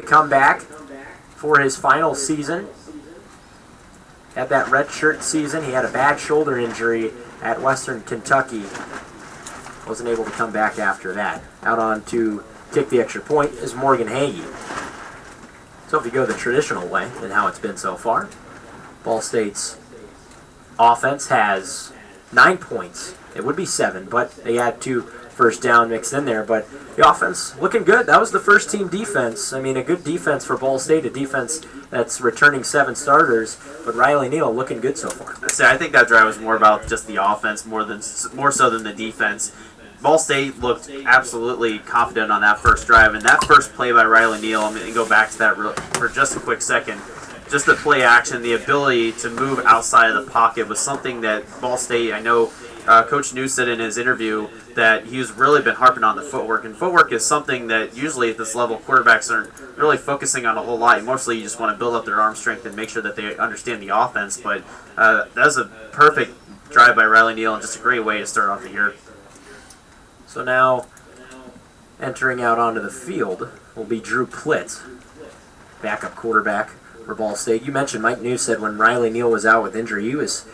come back for his final season. Had that redshirt season. He had a bad shoulder injury at Western Kentucky. Wasn't able to come back after that. Out on to kick the extra point is Morgan Hagee. So if you go the traditional way and how it's been so far, Ball State's offense has 9 points. It would be 7, but they had 2 first down mixed in there. But the offense looking good. That was the first team defense. I mean, a good defense for Ball State, a defense that's returning 7 starters. But Riley Neal looking good so far. I think that drive was more about just the offense more so than the defense. Ball State looked absolutely confident on that first drive, and that first play by Riley Neal, I'm going to go back to that for just a quick second. Just the play action, the ability to move outside of the pocket was something that Ball State, I know Coach New said in his interview that he's really been harping on the footwork, and footwork is something that usually at this level quarterbacks aren't really focusing on a whole lot. Mostly you just want to build up their arm strength and make sure that they understand the offense, but that was a perfect drive by Riley Neal and just a great way to start off the year. So now, entering out onto the field will be Drew Plitt, backup quarterback for Ball State. You mentioned Mike New said when Riley Neal was out with injury, he was,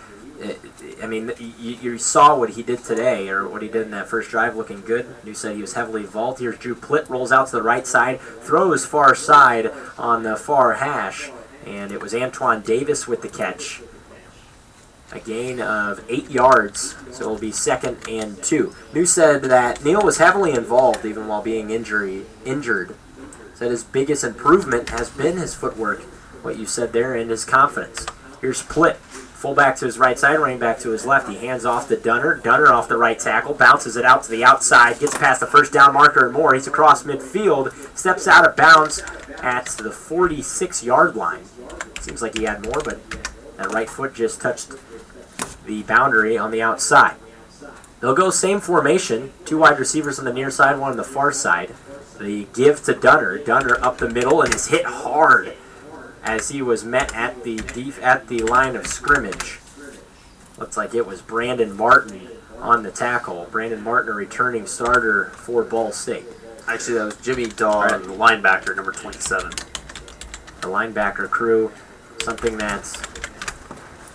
you saw what he did today, or what he did in that first drive, looking good. New said he was heavily involved. Here's Drew Plitt, rolls out to the right side, throws far side on the far hash, and it was Antoine Davis with the catch. A gain of 8 yards, so it'll be 2nd and 2. New said that Neal was heavily involved even while being injured. Said his biggest improvement has been his footwork, what you said there, and his confidence. Here's Plitt, fullback to his right side, running back to his left. He hands off to Dunner. Dunner off the right tackle, bounces it out to the outside, gets past the first down marker and more. He's across midfield, steps out of bounds at the 46-yard line. Seems like he had more, but that right foot just touched the boundary on the outside. They'll go same formation, 2 wide receivers on the near side, 1 on the far side. They give to Dunner. Dunner up the middle and is hit hard as he was met at the line of scrimmage. Looks like it was Brandon Martin on the tackle. Brandon Martin, a returning starter for Ball State. Actually, that was Jimmy Daw, the linebacker, number 27. The linebacker crew, something that's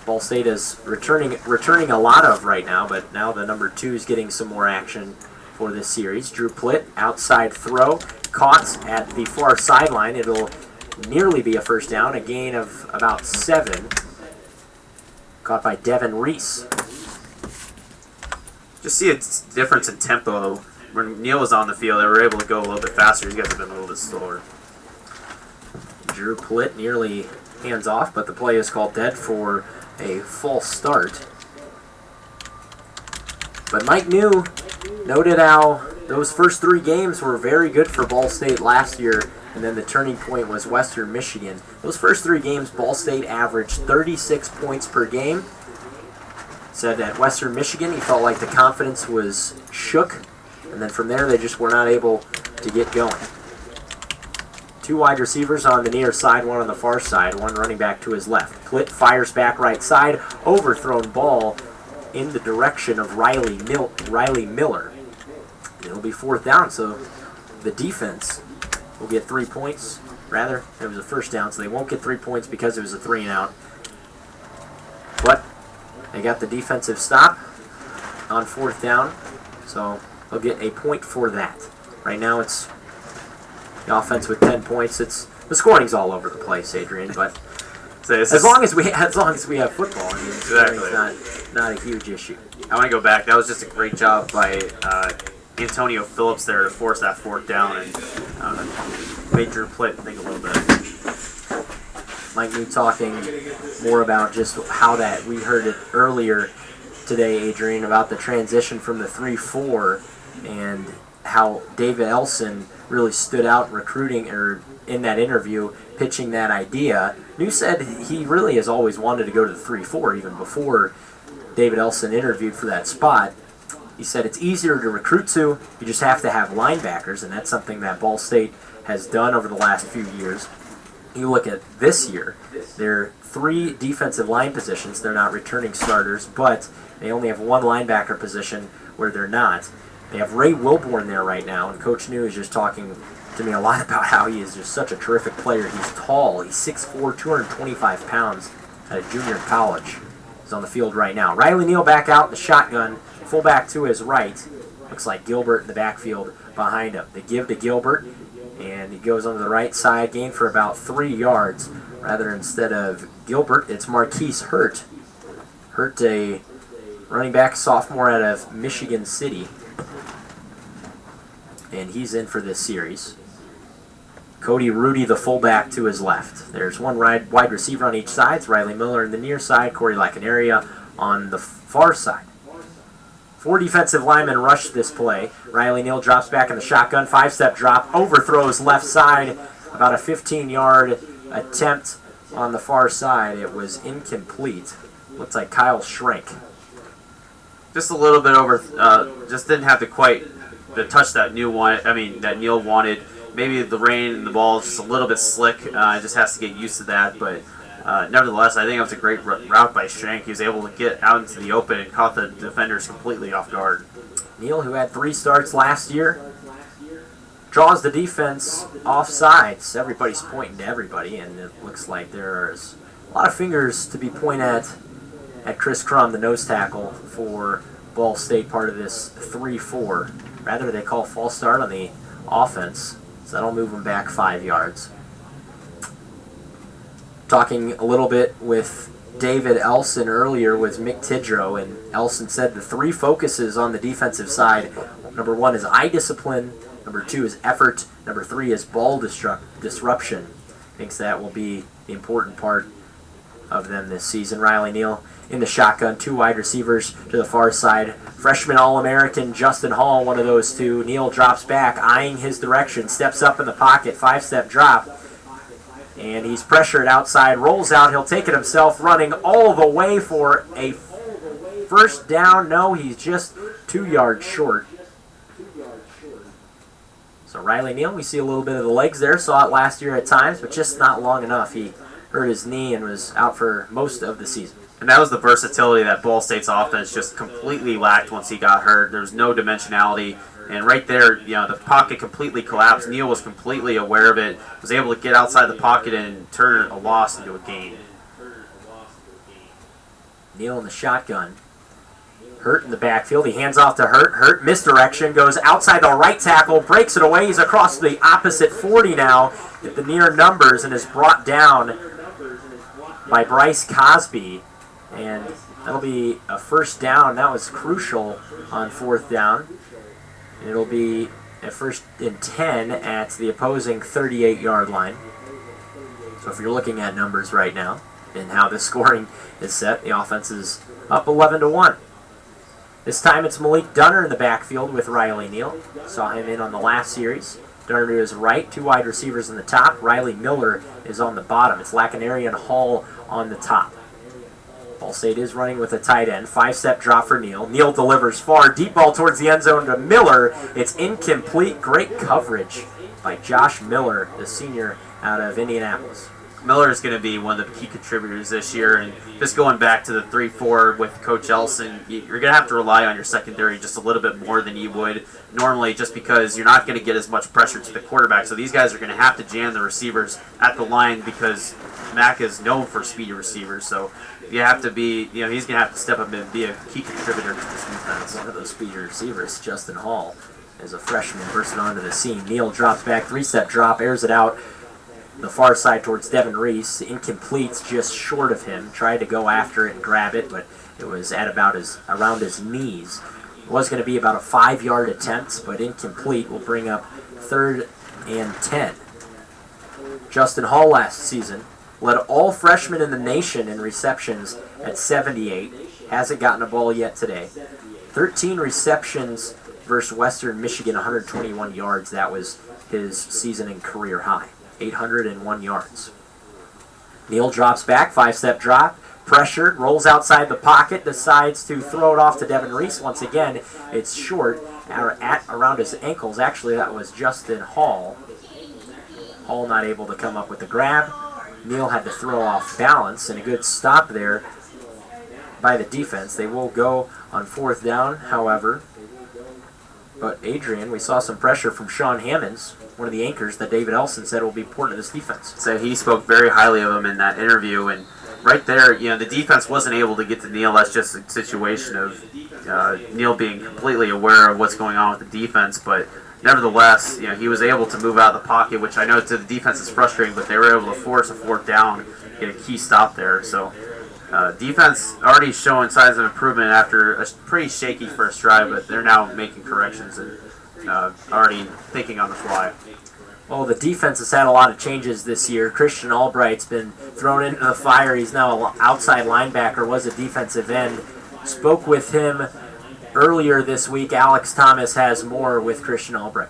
Ball State is returning a lot of right now, but now the number 2 is getting some more action for this series. Drew Plitt, outside throw, caught at the far sideline. It'll nearly be a first down, a gain of about 7. Caught by Devin Reese. Just see a difference in tempo. When Neal was on the field, they were able to go a little bit faster. You guys have been a little bit slower. Drew Plitt nearly hands off, but the play is called dead for a false start. But Mike New noted how those first 3 games were very good for Ball State last year, and then the turning point was Western Michigan. Those first 3 games, Ball State averaged 36 points per game. Said at Western Michigan he felt like the confidence was shook, and then from there they just were not able to get going. 2 wide receivers on the near side, 1 on the far side, 1 running back to his left. Plitt fires back right side, overthrown ball in the direction of Riley Miller. It'll be 4th down, so the defense will get 3 points. Rather, it was a first down, so they won't get 3 points because it was a 3-and-out. But they got the defensive stop on 4th down, so they'll get a point for that. Right now it's the offense with 10 points. The scoring's all over the place, Adrian, but as long as we have football, I mean, scoring's not a huge issue. I want to go back. That was just a great job by Antonio Phillips there to force that 4th down and made Drew Plitt think a little bit. Mike New talking more about just how that we heard it earlier today, Adrian, about the transition from the 3-4 and how David Elson really stood out in recruiting, or in that interview, pitching that idea. New said he really has always wanted to go to the 3-4, even before David Elson interviewed for that spot. He said it's easier to recruit to, you just have to have linebackers, and that's something that Ball State has done over the last few years. You look at this year, there are 3 defensive line positions. They're not returning starters, but they only have 1 linebacker position where they're not. They have Ray Wilborn there right now, and Coach New is just talking to me a lot about how he is just such a terrific player. He's tall. He's 6'4", 225 pounds at a junior in college. He's on the field right now. Riley Neal back out in the shotgun. Fullback to his right. Looks like Gilbert in the backfield behind him. They give to Gilbert, and he goes on the right side, gain for about 3 yards. Rather, instead of Gilbert, it's Marquise Hurt. Hurt, a running back sophomore out of Michigan City. And he's in for this series. Cody Rudy, the fullback, to his left. There's one wide receiver on each side. It's Riley Miller on the near side, Corey Lacanaria on the far side. 4 defensive linemen rush this play. Riley Neal drops back in the shotgun, 5-step drop, overthrows left side, about a 15-yard attempt on the far side. It was incomplete. Looks like Kyle Schrank. Just a little bit over, just didn't have to quite the touch that Neal wanted. Maybe the rain and the ball is just a little bit slick. Just has to get used to that. But nevertheless, I think it was a great route by Schrank. He was able to get out into the open and caught the defenders completely off guard. Neal, who had 3 starts last year, draws the defense off sides. Everybody's pointing to everybody, and it looks like there's a lot of fingers to be pointed at Chris Crum, the nose tackle for Ball State, part of this 3-4. Rather, they call false start on the offense, so that'll move them back 5 yards. Talking a little bit with David Elson earlier was Mick Tidrow, and Elson said the 3 focuses on the defensive side. Number 1 is eye discipline, number 2 is effort, number 3 is ball disruption. Thinks that will be the important part of them this season. Riley Neal in the shotgun, 2 wide receivers to the far side. Freshman All-American Justin Hall, one of those 2. Neal drops back, eyeing his direction, steps up in the pocket, 5-step drop. And he's pressured outside, rolls out, he'll take it himself, running all the way for a first down. No, he's just 2 yards short. So Riley Neal, we see a little bit of the legs there, saw it last year at times, but just not long enough. He hurt his knee and was out for most of the season. And that was the versatility that Ball State's offense just completely lacked once he got hurt. There was no dimensionality. And right there, the pocket completely collapsed. Neal was completely aware of it, was able to get outside the pocket and turn a loss into a gain. Neal in the shotgun. Hurt in the backfield. He hands off to Hurt. Hurt misdirection, goes outside the right tackle, breaks it away. He's across the opposite 40 now at the near numbers and is brought down by Bryce Cosby. And that'll be a first down. That was crucial on 4th down. It'll be a 1st and 10 at the opposing 38-yard line. So if you're looking at numbers right now and how the scoring is set, the offense is up 11-1. This time it's Malik Dunner in the backfield with Riley Neal. Saw him in on the last series. Dunner to his right, 2 wide receivers in the top. Riley Miller is on the bottom. It's Lacanaria and Hall on the top. Ball State is running with a tight end. 5-step drop for Neal. Neal delivers far. Deep ball towards the end zone to Miller. It's incomplete. Great coverage by Josh Miller, the senior out of Indianapolis. Miller is going to be one of the key contributors this year. And just going back to the 3-4 with Coach Elson, you're going to have to rely on your secondary just a little bit more than you would normally, just because you're not going to get as much pressure to the quarterback. So these guys are going to have to jam the receivers at the line because Mac is known for speedy receivers. So you have to be, he's going to have to step up and be a key contributor to this defense. One of those speedy receivers, Justin Hall, is a freshman bursting onto the scene. Neal drops back, 3-step drop, airs it out the far side towards Devin Reese. Incomplete, just short of him. Tried to go after it and grab it, but it was at about around his knees. It was going to be about a 5-yard attempt, but incomplete. Will bring up 3rd and 10. Justin Hall last season led all freshmen in the nation in receptions at 78. Hasn't gotten a ball yet today. 13 receptions versus Western Michigan, 121 yards. That was his season and career high. 801 yards. Neal drops back, 5-step drop, pressured, rolls outside the pocket, decides to throw it off to Devin Reese. Once again, it's short, at around his ankles. Actually, that was Justin Hall. Hall not able to come up with the grab. Neal had to throw off balance, and a good stop there by the defense. They will go on 4th down, however. But Adrian, we saw some pressure from Sean Hammonds. one of the anchors that David Elson said will be important to this defense. So he spoke very highly of him in that interview, and right there, the defense wasn't able to get to Neal. That's just a situation of Neal being completely aware of what's going on with the defense, but nevertheless, he was able to move out of the pocket, which I know to the defense is frustrating, but they were able to force a fourth down, get a key stop there. So defense already showing signs of improvement after a pretty shaky first drive, but they're now making corrections and already thinking on the fly. Well, the defense has had a lot of changes this year. Christian Albright's been thrown into the fire. He's now an outside linebacker, was a defensive end. Spoke with him earlier this week. Alex Thomas has more with Christian Albright.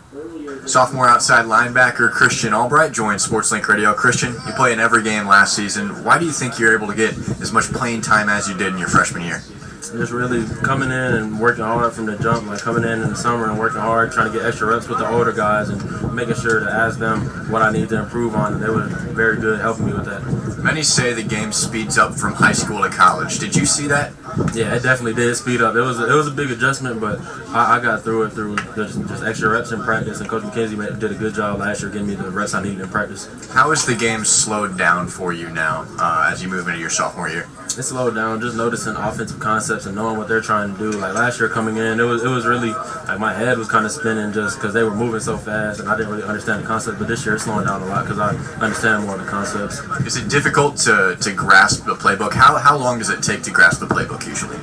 Sophomore outside linebacker Christian Albright joined SportsLink Radio. Christian, you played in every game last season. Why do you think you're able to get as much playing time as you did in your freshman year? Just really coming in and working hard from the jump, like coming in the summer and working hard, trying to get extra reps with the older guys and making sure to ask them what I need to improve on. And they were very good helping me with that. Many say the game speeds up from high school to college. Did you see that? Yeah, it definitely did speed up. It was a big adjustment, but I got through it through just extra reps in practice. And Coach McKenzie did a good job last year getting me the reps I needed in practice. How has the game slowed down for you now as you move into your sophomore year? It slowed down, just noticing offensive concepts and knowing what they're trying to do. Like last year coming in, it was really, like my head was kind of spinning just because they were moving so fast and I didn't really understand the concept. But this year it's slowing down a lot because I understand more of the concepts. Is it difficult to grasp the playbook? How long does it take to grasp the playbook usually?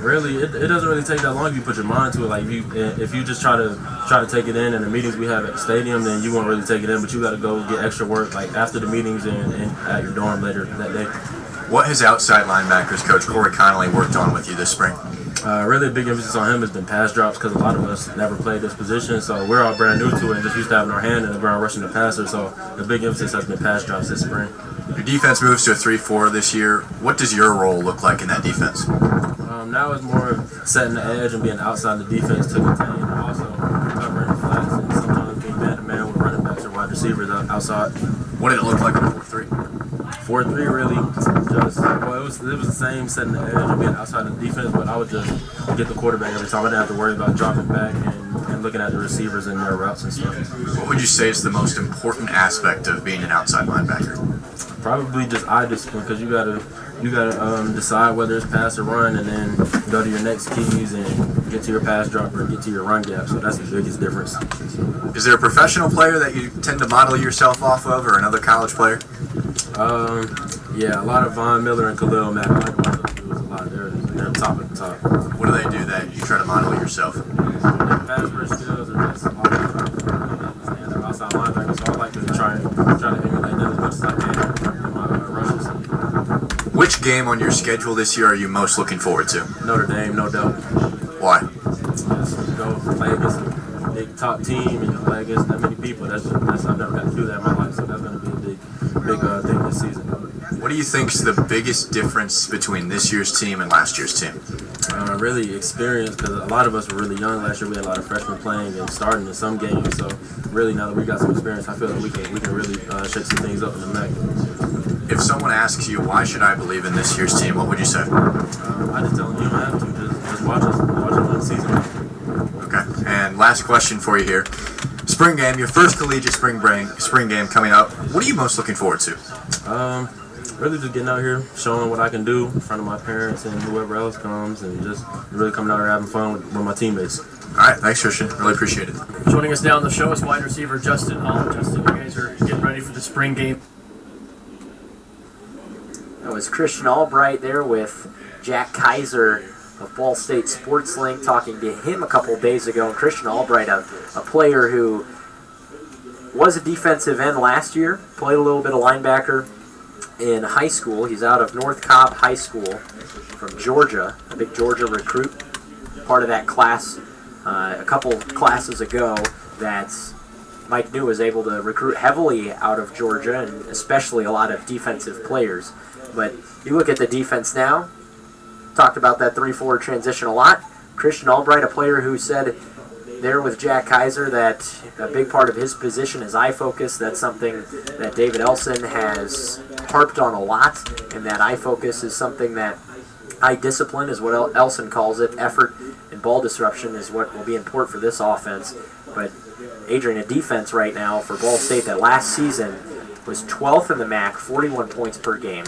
Really, it doesn't really take that long if you put your mind to it. Like if you just try to take it in the meetings we have at the stadium, then you won't really take it in. But you got to go get extra work like after the meetings and at your dorm later that day. What has outside linebackers coach Corey Connolly worked on with you this spring? Really a big emphasis on him has been pass drops because a lot of us never played this position, so we're all brand new to it and just used to having our hand in the ground rushing the passer. So the big emphasis has been pass drops this spring. Your defense moves to a 3-4 this year. What does your role look like in that defense? Now it's more setting the edge and being outside the defense to contain, and also covering the flats and sometimes being man-to-man with running backs or wide receivers outside. What did it look like in 4-3? 4-3 really just, well, it was the same setting the edge and being outside the defense, but I would just get the quarterback every time. I didn't have to worry about dropping back and looking at the receivers and their routes and stuff. What would you say is the most important aspect of being an outside linebacker? Probably just eye discipline because you gotta decide whether it's pass or run and then go to your next keys and get to your pass drop or get to your run gap. So that's the biggest difference. Is there a professional player that you tend to model yourself off of or another college player? Yeah, a lot of Von Miller and Khalil Mack. I like watching those dudes a lot. They're top at the top. What do they do that you try to model yourself? Pass rush skills are just and they're outside linebackers, so I like to try to emulate them as much as I can in my rushes. Which game on your schedule this year are you most looking forward to? Notre Dame, no doubt. Why? Just go play against a big top team and play against that many people. That's I've never got to do that in my life, so that's going to be a big thing this season. What do you think is the biggest difference between this year's team and last year's team? Really experience, because a lot of us were really young last year. We had a lot of freshmen playing and starting in some games. So really, now that we got some experience, I feel like we can really shake some things up in the MAC. If someone asks you, why should I believe in this year's team, what would you say? I just tell them you don't have to. Just watch us one season. Okay. And last question for you here. Spring game, your first collegiate spring game coming up. What are you most looking forward to? Really just getting out here, showing what I can do in front of my parents and whoever else comes, and just really coming out here having fun with my teammates. All right, thanks, Christian. Really appreciate it. Joining us now on the show is wide receiver Justin Hall. Justin, you guys are getting ready for the spring game. That was Christian Albright there with Jack Kaiser of Ball State Sports Link, talking to him a couple days ago. And Christian Albright, a player who was a defensive end last year, played a little bit of linebacker in high school. He's out of North Cobb High School from Georgia, a big Georgia recruit, part of that class a couple classes ago that Mike New was able to recruit heavily out of Georgia, and especially a lot of defensive players. But you look at the defense now, talked about that 3-4 transition a lot. Christian Albright, a player who said there with Jack Kaiser that a big part of his position is eye focus. That's something that David Elson has harped on a lot, and that eye focus is something that eye discipline is what Elson calls it. Effort and ball disruption is what will be important for this offense. But Adrian, a defense right now for Ball State that last season was 12th in the MAC, 41 points per game.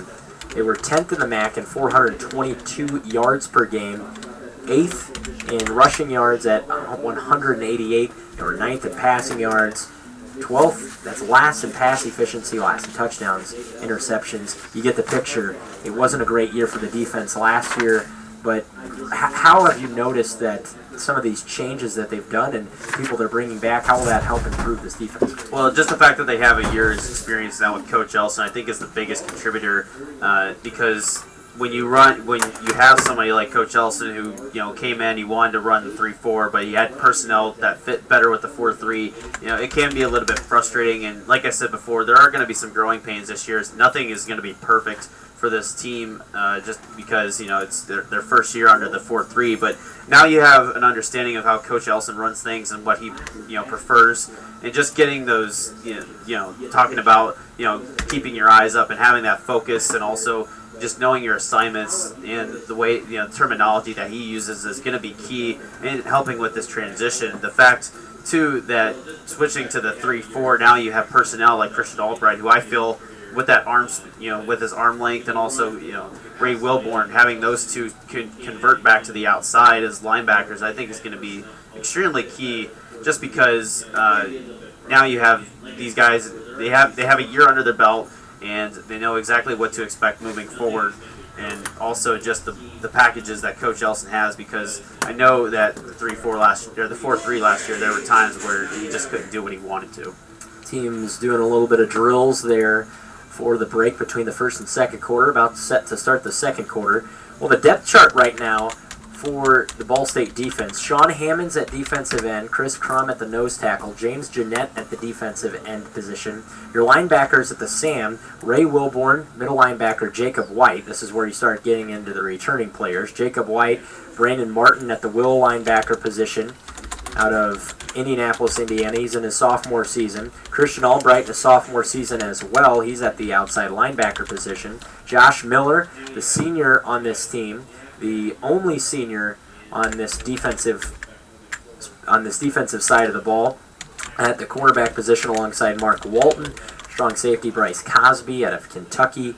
They were 10th in the MAC in 422 yards per game, 8th in rushing yards at 188. They were 9th in passing yards, 12th, that's last in pass efficiency, last in touchdowns, interceptions. You get the picture. It wasn't a great year for the defense last year, but how have you noticed that some of these changes that they've done and people they're bringing back, how will that help improve this defense? Well, just the fact that they have a year's experience now with Coach Elson, I think is the biggest contributor because when you have somebody like Coach Elson who came in, he wanted to run the 3-4, but he had personnel that fit better with the 4-3. It can be a little bit frustrating. And like I said before, there are going to be some growing pains this year. Nothing is going to be perfect for this team, just because it's their first year under the 4-3. But now you have an understanding of how Coach Elson runs things and what he prefers, and just getting those talking about keeping your eyes up and having that focus, and also just knowing your assignments and the way terminology that he uses is going to be key in helping with this transition. The fact too that switching to the 3-4, now you have personnel like Christian Albright, who I feel with that with his arm length, and also Ray Wilborn, having those two convert back to the outside as linebackers, I think is going to be extremely key. Just because now you have these guys, they have a year under their belt, and they know exactly what to expect moving forward, and also just the packages that Coach Elson has, because I know that the 4-3 last year, there were times where he just couldn't do what he wanted to. Team's doing a little bit of drills there for the break between the first and second quarter, about set to start the second quarter. Well, the depth chart right now for the Ball State defense: Sean Hammonds at defensive end, Chris Crum at the nose tackle, James Jeanette at the defensive end position. Your linebackers at the SAM: Ray Wilborn, middle linebacker Jacob White. This is where you start getting into the returning players. Jacob White, Brandon Martin at the will linebacker position out of Indianapolis, Indiana. He's in his sophomore season. Christian Albright in his sophomore season as well. He's at the outside linebacker position. Josh Miller, the senior on this team, the only senior on this defensive side of the ball, at the cornerback position alongside Mark Walton. Strong safety Bryce Cosby out of Kentucky,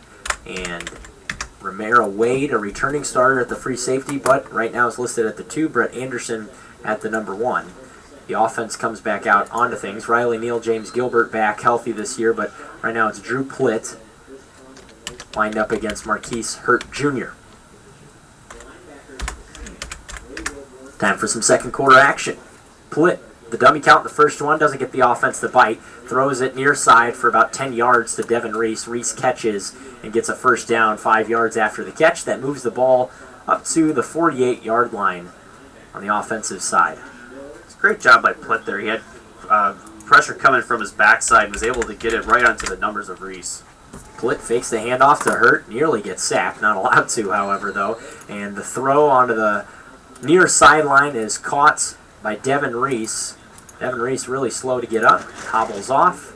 and Romero Wade, a returning starter at the free safety, but right now is listed at the 2. Brett Anderson at the number 1. The offense comes back out onto things. Riley Neal, James Gilbert back healthy this year, but right now it's Drew Plitt lined up against Marquise Hurt Jr. Time for some second quarter action. Plitt, the dummy count in the first one, doesn't get the offense to bite. Throws it near side for about 10 yards to Devin Reese. Reese catches and gets a first down 5 yards after the catch. That moves the ball up to the 48-yard line on the offensive side. It's a great job by Plitt there. He had pressure coming from his backside and was able to get it right onto the numbers of Reese. Plitt fakes the handoff to Hurt, nearly gets sacked, not allowed to, however, though. And the throw onto the near sideline is caught by Devin Reese. Devin Reese really slow to get up, hobbles off,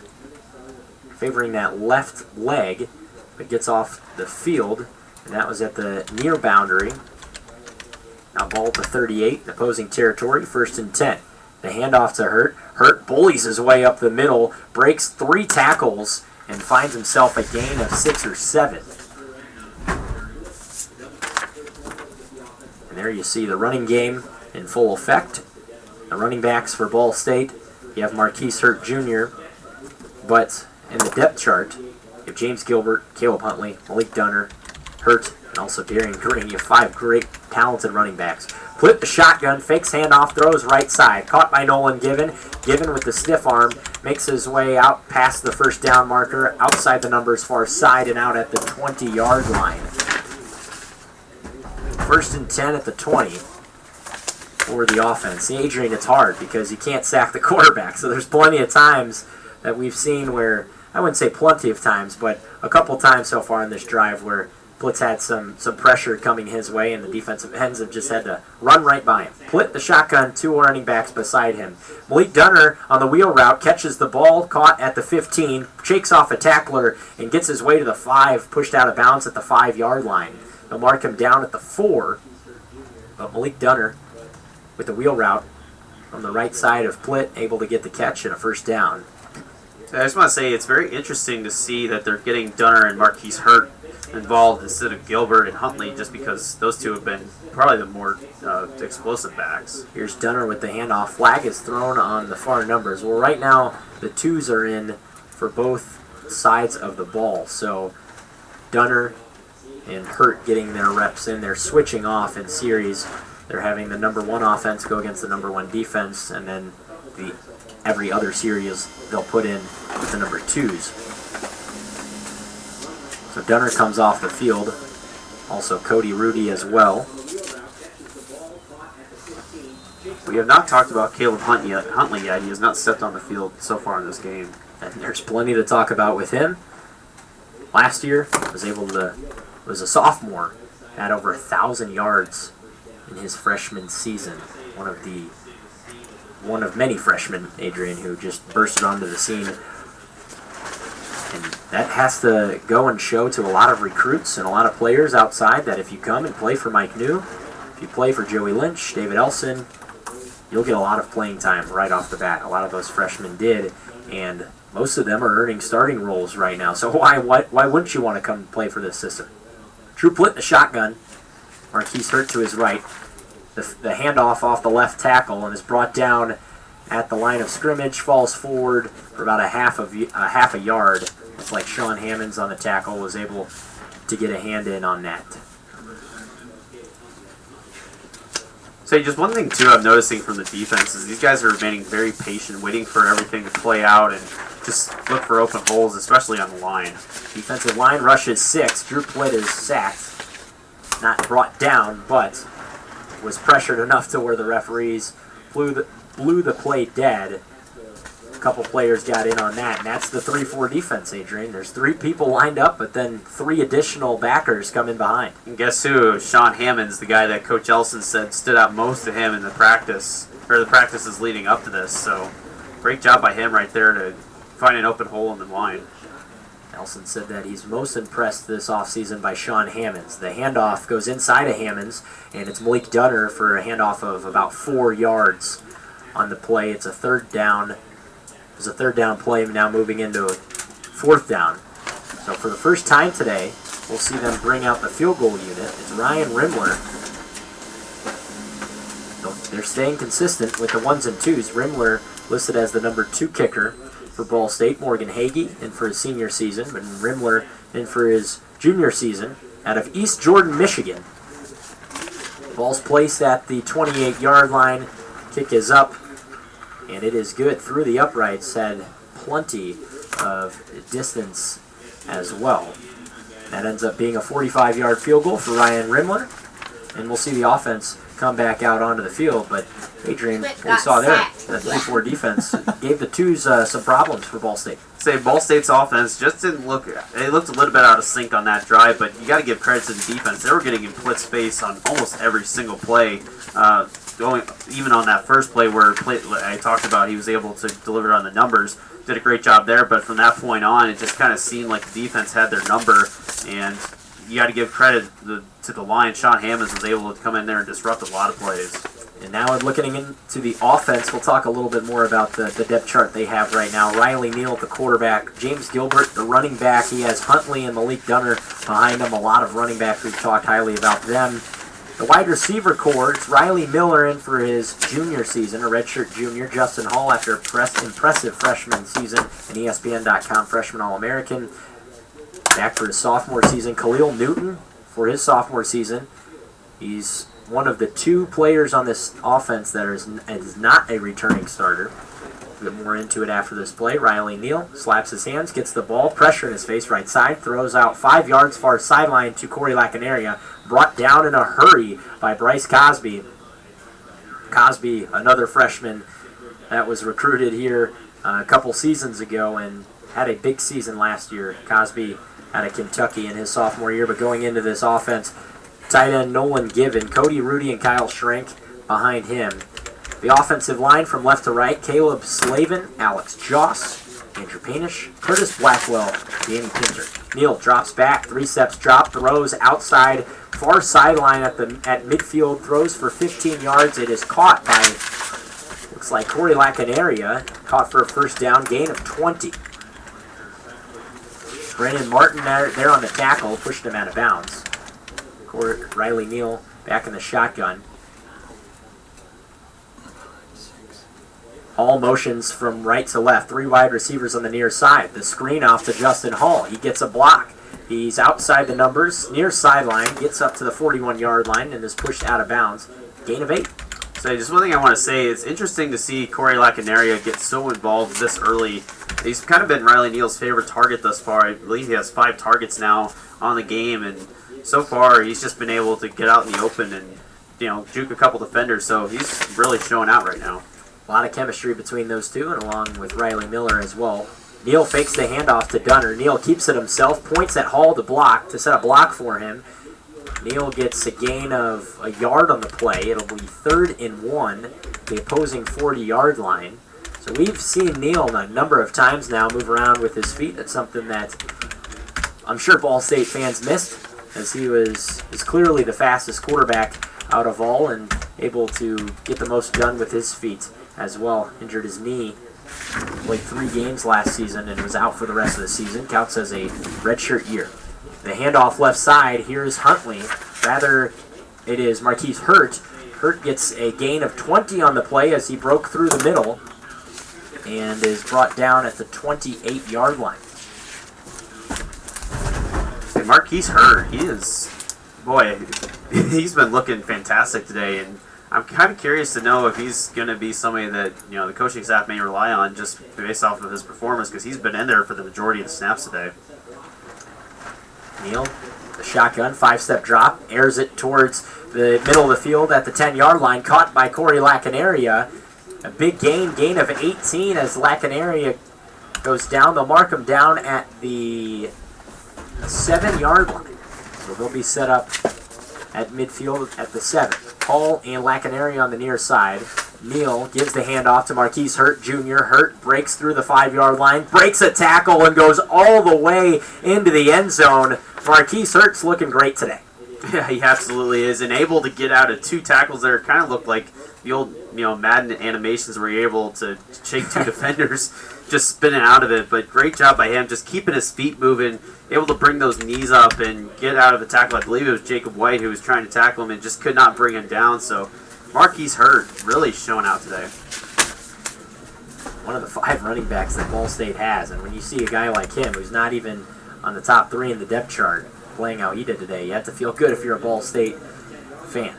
favoring that left leg, but gets off the field, and that was at the near boundary. Now ball at the 38, opposing territory, 1st and 10. The handoff to Hurt. Hurt bullies his way up the middle, breaks 3 tackles, and finds himself a gain of 6 or 7. And there you see the running game in full effect. The running backs for Ball State, you have Marquise Hurt Jr., but in the depth chart, you have James Gilbert, Caleb Huntley, Malik Dunner, Hurt, and also Darian Green. You have 5 great, talented running backs. Flip the shotgun, fakes handoff, throws right side. Caught by Nolan Given. Given with the stiff arm, makes his way out past the first down marker, outside the numbers far side and out at the 20-yard line. 1st and 10 at the 20 for the offense. See, Adrian, it's hard because you can't sack the quarterback. So there's plenty of times that we've seen where, I wouldn't say plenty of times, but a couple times so far in this drive where Plitt had some pressure coming his way, and the defensive ends have just had to run right by him. Plitt the shotgun, 2 running backs beside him. Malik Dunner on the wheel route catches the ball, caught at the 15, shakes off a tackler, and gets his way to the 5, pushed out of bounds at the 5-yard line. They'll mark him down at the 4, but Malik Dunner with the wheel route from the right side of Plitt, able to get the catch and a first down. I just want to say it's very interesting to see that they're getting Dunner and Marquise Hurt involved instead of Gilbert and Huntley, just because those two have been probably the more explosive backs. Here's Dunner with the handoff. Flag is thrown on the far numbers. Well, right now the twos are in for both sides of the ball. So Dunner and Hurt getting their reps in. They're switching off in series. They're having the number 1 offense go against the number 1 defense, and then every other series they'll put in the number 2s. So Dunner comes off the field. Also Cody Rudy as well. We have not talked about Caleb Huntley yet. He has not stepped on the field so far in this game. And there's plenty to talk about with him. Last year, was a sophomore, had over 1,000 yards in his freshman season. One of many freshmen, Adrian, who just bursted onto the scene. And that has to go and show to a lot of recruits and a lot of players outside that if you come and play for Mike New, if you play for Joey Lynch, David Elson, you'll get a lot of playing time right off the bat. A lot of those freshmen did, and most of them are earning starting roles right now. So why wouldn't you want to come play for this system? Drew Plitt in the shotgun. Marquise Hurt to his right. The handoff off the left tackle and is brought down at the line of scrimmage. Falls forward for about a half a yard. It's like Sean Hammonds on the tackle was able to get a hand in on that. So just one thing, too, I'm noticing from the defense is these guys are remaining very patient, waiting for everything to play out and just look for open holes, especially on the line. Defensive line rushes 6. Drew Plitt is sacked. Not brought down, but was pressured enough to where the referees blew the play dead. A couple players got in on that, and that's the 3-4 defense, Adrian. There's 3 people lined up, but then 3 additional backers come in behind. And guess who? Sean Hammonds, the guy that Coach Elson said stood out most to him in the practices leading up to this. So great job by him right there to find an open hole in the line. Elson said that he's most impressed this offseason by Sean Hammonds. The handoff goes inside of Hammonds, and it's Malik Dunner for a handoff of about 4 yards on the play. It's a third down. It's a third down play, now moving into a 4th down. So for the first time today, we'll see them bring out the field goal unit. It's Ryan Rimler. They're staying consistent with the 1s and 2s. Rimler listed as the number 2 kicker for Ball State. Morgan Hagee in for his senior season, and Rimler in for his junior season out of East Jordan, Michigan. Ball's placed at the 28-yard line. Kick is up, and it is good through the uprights. Had plenty of distance as well. That ends up being a 45-yard field goal for Ryan Rimler, and we'll see the offense come back out onto the field. But Adrian, we saw there, that 3-4 defense gave the 2s some problems for Ball State. Say Ball State's offense just didn't look. It looked a little bit out of sync on that drive, but you got to give credit to the defense. They were getting in Plitt's face on almost every single play. Going even on that first play where I talked about, he was able to deliver on the numbers. Did a great job there, but from that point on, it just kind of seemed like the defense had their number, and you got to give credit to the line. Sean Hammonds was able to come in there and disrupt a lot of plays. And now looking into the offense, we'll talk a little bit more about the depth chart they have right now. Riley Neal at the quarterback, James Gilbert, the running back. He has Huntley and Malik Dunner behind him. A lot of running backs, we've talked highly about them. The wide receiver core, it's Riley Miller in for his junior season, a redshirt junior. Justin Hall after impressive freshman season, an ESPN.com freshman All-American. Back for his sophomore season. Khalil Newton for his sophomore season. He's one of the 2 players on this offense that is not a returning starter. We'll get more into it after this play. Riley Neal slaps his hands, gets the ball, pressure in his face, right side, throws out 5 yards far sideline to Corey Lacanaria, brought down in a hurry by Bryce Cosby. Cosby, another freshman that was recruited here a couple seasons ago and had a big season last year. Cosby out of Kentucky in his sophomore year, but going into this offense, tight end Nolan Given, Cody Rudy, and Kyle Schrank behind him. The offensive line from left to right, Caleb Slavin, Alex Joss, Andrew Panish, Curtis Blackwell, Danny Pinter. Neal drops back, 3 steps drop, throws outside, far sideline at midfield, throws for 15 yards. It is caught by Looks like Corey Lacanaria caught for a first down, gain of 20. Brandon Martin there on the tackle, pushed him out of bounds. Riley Neal back in the shotgun. Hall motions from right to left. 3 wide receivers on the near side. The screen off to Justin Hall. He gets a block. He's outside the numbers, near sideline, gets up to the 41-yard line, and is pushed out of bounds. Gain of 8. So just one thing I want to say, it's interesting to see Corey Lacanaria get so involved this early. He's kind of been Riley Neal's favorite target thus far. I believe he has 5 targets now on the game, and so far he's just been able to get out in the open and, juke a couple defenders, so he's really showing out right now. A lot of chemistry between those two, and along with Riley Miller as well. Neal fakes the handoff to Dunner. Neal keeps it himself, points at Hall to set a block for him. Neal gets a gain of a yard on the play. It'll be 3rd and 1, the opposing 40-yard line. So we've seen Neal a number of times now move around with his feet. That's something that I'm sure Ball State fans missed, as he is clearly the fastest quarterback out of all and able to get the most done with his feet as well. Injured his knee. Played 3 games last season and was out for the rest of the season. Counts as a redshirt year. The handoff left side. Here's Huntley. Rather, it is Marquise Hurt. Hurt gets a gain of 20 on the play as he broke through the middle and is brought down at the 28-yard line. And Marquise Hurt, he's been looking fantastic today, and I'm kind of curious to know if he's going to be somebody that the coaching staff may rely on just based off of his performance, because he's been in there for the majority of the snaps today. Neal, the shotgun, 5-step drop, airs it towards the middle of the field at the 10-yard line, caught by Corey Lacanaria. A big gain of 18 as Lacanaria goes down. They'll mark him down at the 7-yard line. So they'll be set up at midfield at the 7. Hall and Lacanaria on the near side. Neal gives the handoff to Marquise Hurt Jr. Hurt breaks through the 5-yard line, breaks a tackle, and goes all the way into the end zone. Marquise Hurt's looking great today. Yeah, he absolutely is, and able to get out of 2 tackles there. Kind of looked like the old, Madden animations where you're able to shake 2 defenders, just spinning out of it. But great job by him, just keeping his feet moving, able to bring those knees up and get out of the tackle. I believe it was Jacob White who was trying to tackle him and just could not bring him down. So Marquise Hurt really showing out today. One of the 5 running backs that Ball State has, and when you see a guy like him who's not even on the top 3 in the depth chart playing how he did today, you have to feel good if you're a Ball State fan.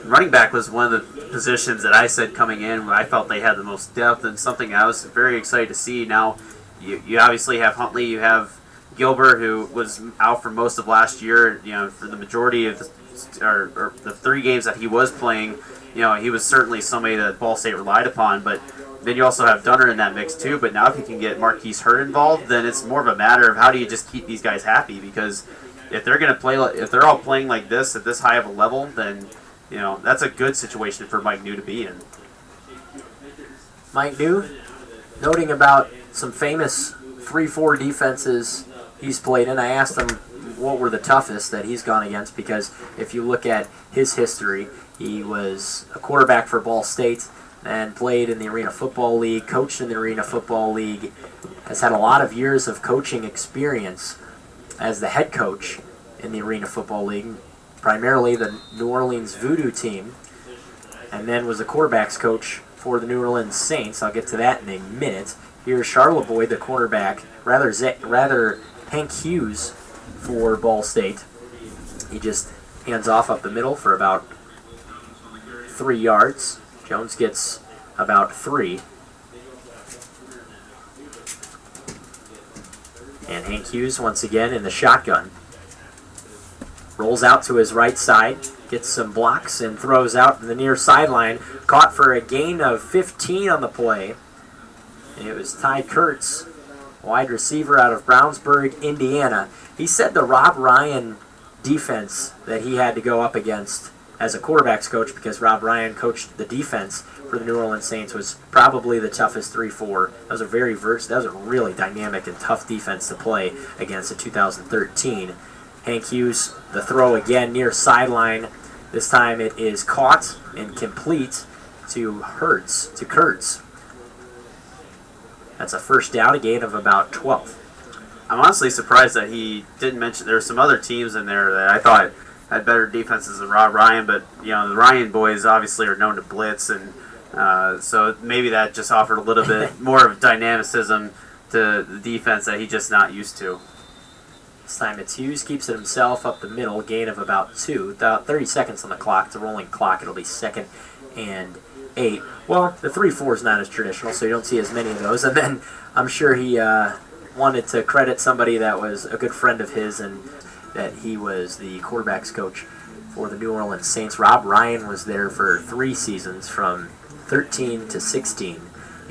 Running back was one of the positions that I said coming in where I felt they had the most depth, and something I was very excited to see. Now, you obviously have Huntley, you have Gilbert, who was out for most of last year. For the majority of the 3 games that he was playing, he was certainly somebody that Ball State relied upon. But then you also have Dunner in that mix too. But now if you can get Marquise Hurt involved, then it's more of a matter of how do you just keep these guys happy, because if they're going to play, if they're all playing like this at this high of a level, then that's a good situation for Mike New to be in. Mike New, noting about some famous 3-4 defenses he's played in. I asked him what were the toughest that he's gone against, because if you look at his history, he was a quarterback for Ball State and played in the Arena Football League, coached in the Arena Football League, has had a lot of years of coaching experience as the head coach in the Arena Football League, primarily the New Orleans Voodoo team, and then was the quarterbacks coach for the New Orleans Saints. I'll get to that in a minute. Here's Charleboy, the cornerback, rather Hank Hughes for Ball State. He just hands off up the middle for about 3 yards. Jones gets about 3. And Hank Hughes once again in the shotgun. Rolls out to his right side, gets some blocks, and throws out to the near sideline. Caught for a gain of 15 on the play. And it was Ty Kurtz, wide receiver out of Brownsburg, Indiana. He said the Rob Ryan defense that he had to go up against as a quarterback's coach, because Rob Ryan coached the defense for the New Orleans Saints, was probably the toughest 3-4. That was a really dynamic and tough defense to play against in 2013. Hank Hughes, the throw again near sideline. This time it is caught and complete to Kurtz. That's a first down, a gain of about 12. I'm honestly surprised that he didn't mention there's some other teams in there that I thought had better defenses than Rob Ryan, but the Ryan boys obviously are known to blitz, and so maybe that just offered a little bit more of dynamicism to the defense that he's just not used to. This time it's Hughes, keeps it himself up the middle, gain of about 2. About 30 seconds on the clock. It's a rolling clock. It'll be 2nd and 8. Well, the 3-4 is not as traditional, so you don't see as many of those. And then I'm sure he wanted to credit somebody that was a good friend of his, and that he was the quarterbacks coach for the New Orleans Saints. Rob Ryan was there for 3 seasons, from 13 to 16,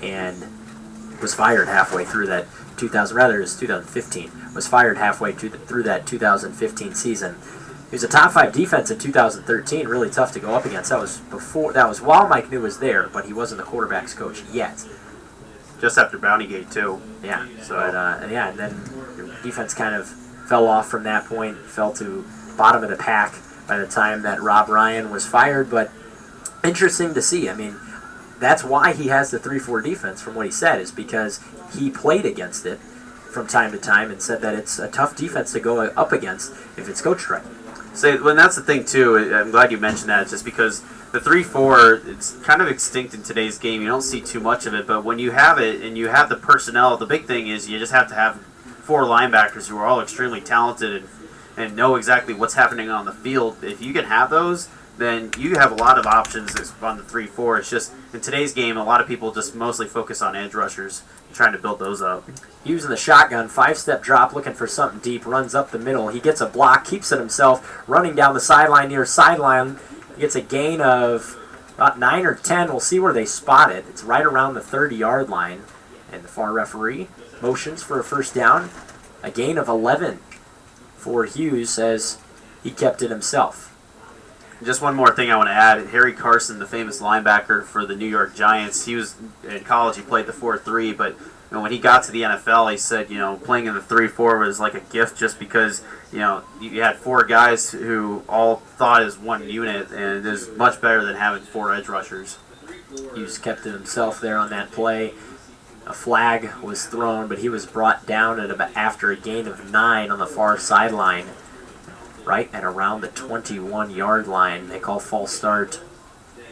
and was fired halfway through that 2015, was fired halfway through that 2015 season. He was a top 5 defense in 2013, really tough to go up against. That was while Mike New was there, but he wasn't the quarterbacks coach yet. Just after Bountygate too. Yeah. So and then the defense kind of fell off from that point, fell to bottom of the pack by the time that Rob Ryan was fired. But interesting to see. I mean, that's why he has the 3-4 defense, from what he said, is because he played against it from time to time and said that it's a tough defense to go up against if it's coached right. When that's the thing too, I'm glad you mentioned that, just because the 3-4, it's kind of extinct in today's game. You don't see too much of it, but when you have it and you have the personnel, the big thing is you just have to have 4 linebackers who are all extremely talented and know exactly what's happening on the field. If you can have those, then you have a lot of options on the 3-4. It's just, in today's game, a lot of people just mostly focus on edge rushers, trying to build those up. Using the shotgun, 5-step drop, looking for something deep, runs up the middle. He gets a block, keeps it himself, running down the sideline near sideline. He gets a gain of about 9 or 10. We'll see where they spot it. It's right around the 30-yard line. And the far referee motions for a first down. A gain of 11 for Hughes, as he kept it himself. Just one more thing I want to add. Harry Carson, the famous linebacker for the New York Giants, he was in college, he played the 4-3, but when he got to the NFL, he said, playing in the 3-4 was like a gift, just because, you had 4 guys who all thought as one unit, and it is much better than having 4 edge rushers. Hughes kept it himself there on that play. A flag was thrown, but he was brought down after a gain of 9 on the far sideline, right at around the 21-yard line. They call false start.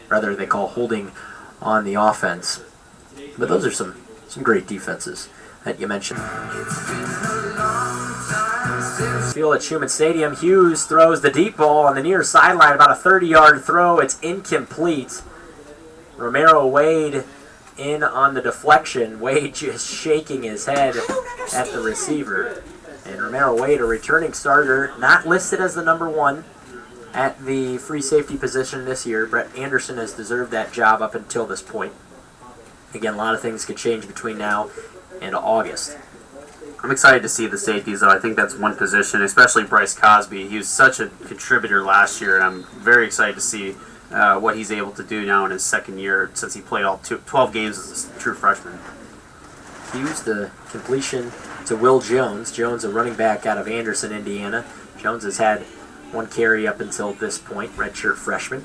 Rather, they call holding on the offense. But those are some great defenses that you mentioned. Field at Schumann Stadium. Hughes throws the deep ball on the near sideline, about a 30-yard throw. It's incomplete. Romero Wade in on the deflection. Wade just shaking his head at the receiver. And Romero Wade, a returning starter, not listed as the number 1 at the free safety position this year. Brett Anderson has deserved that job up until this point. Again, a lot of things could change between now and August. I'm excited to see the safeties, though. I think that's one position, especially Bryce Cosby. He was such a contributor last year, and I'm very excited to see what he's able to do now in his second year, since he played all 12 games as a true freshman. Hughes, the completion to Will Jones. Jones, a running back out of Anderson, Indiana. Jones has had 1 carry up until this point, redshirt freshman.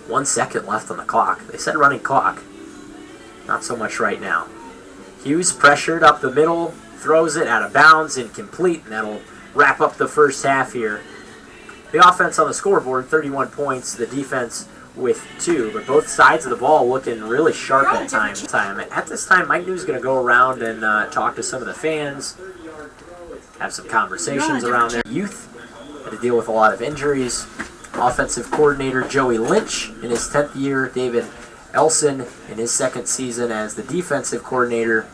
1 second left on the clock. They said running clock. Not so much right now. Hughes pressured up the middle, throws it out of bounds, incomplete, and that'll wrap up the first half here. The offense on the scoreboard, 31 points. The defense with 2, but both sides of the ball looking really sharp at times. At this time, Mike New's going to go around and talk to some of the fans, have some conversations around their youth, had to deal with a lot of injuries. Offensive coordinator Joey Lynch in his 10th year, David Elson in his 2nd season as the defensive coordinator,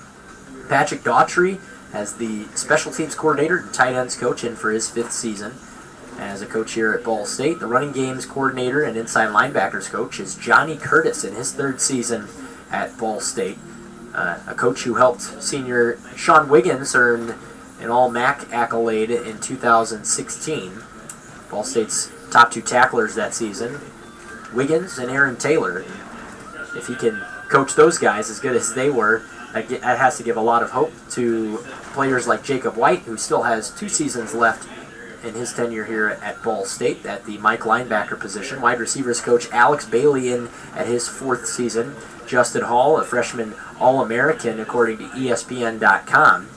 Patrick Daughtry as the special teams coordinator and tight ends coach in for his 5th season as a coach here at Ball State. The running games coordinator and inside linebackers coach is Johnny Curtis in his 3rd season at Ball State, a coach who helped senior Sean Wiggins earn an All-MAC accolade in 2016. Ball State's top 2 tacklers that season, Wiggins and Aaron Taylor. If he can coach those guys as good as they were, that has to give a lot of hope to players like Jacob White, who still has 2 seasons left in his tenure here at Ball State at the Mike linebacker position. Wide receivers coach Alex Bailey in at his 4th season. Justin Hall, a freshman All-American according to ESPN.com.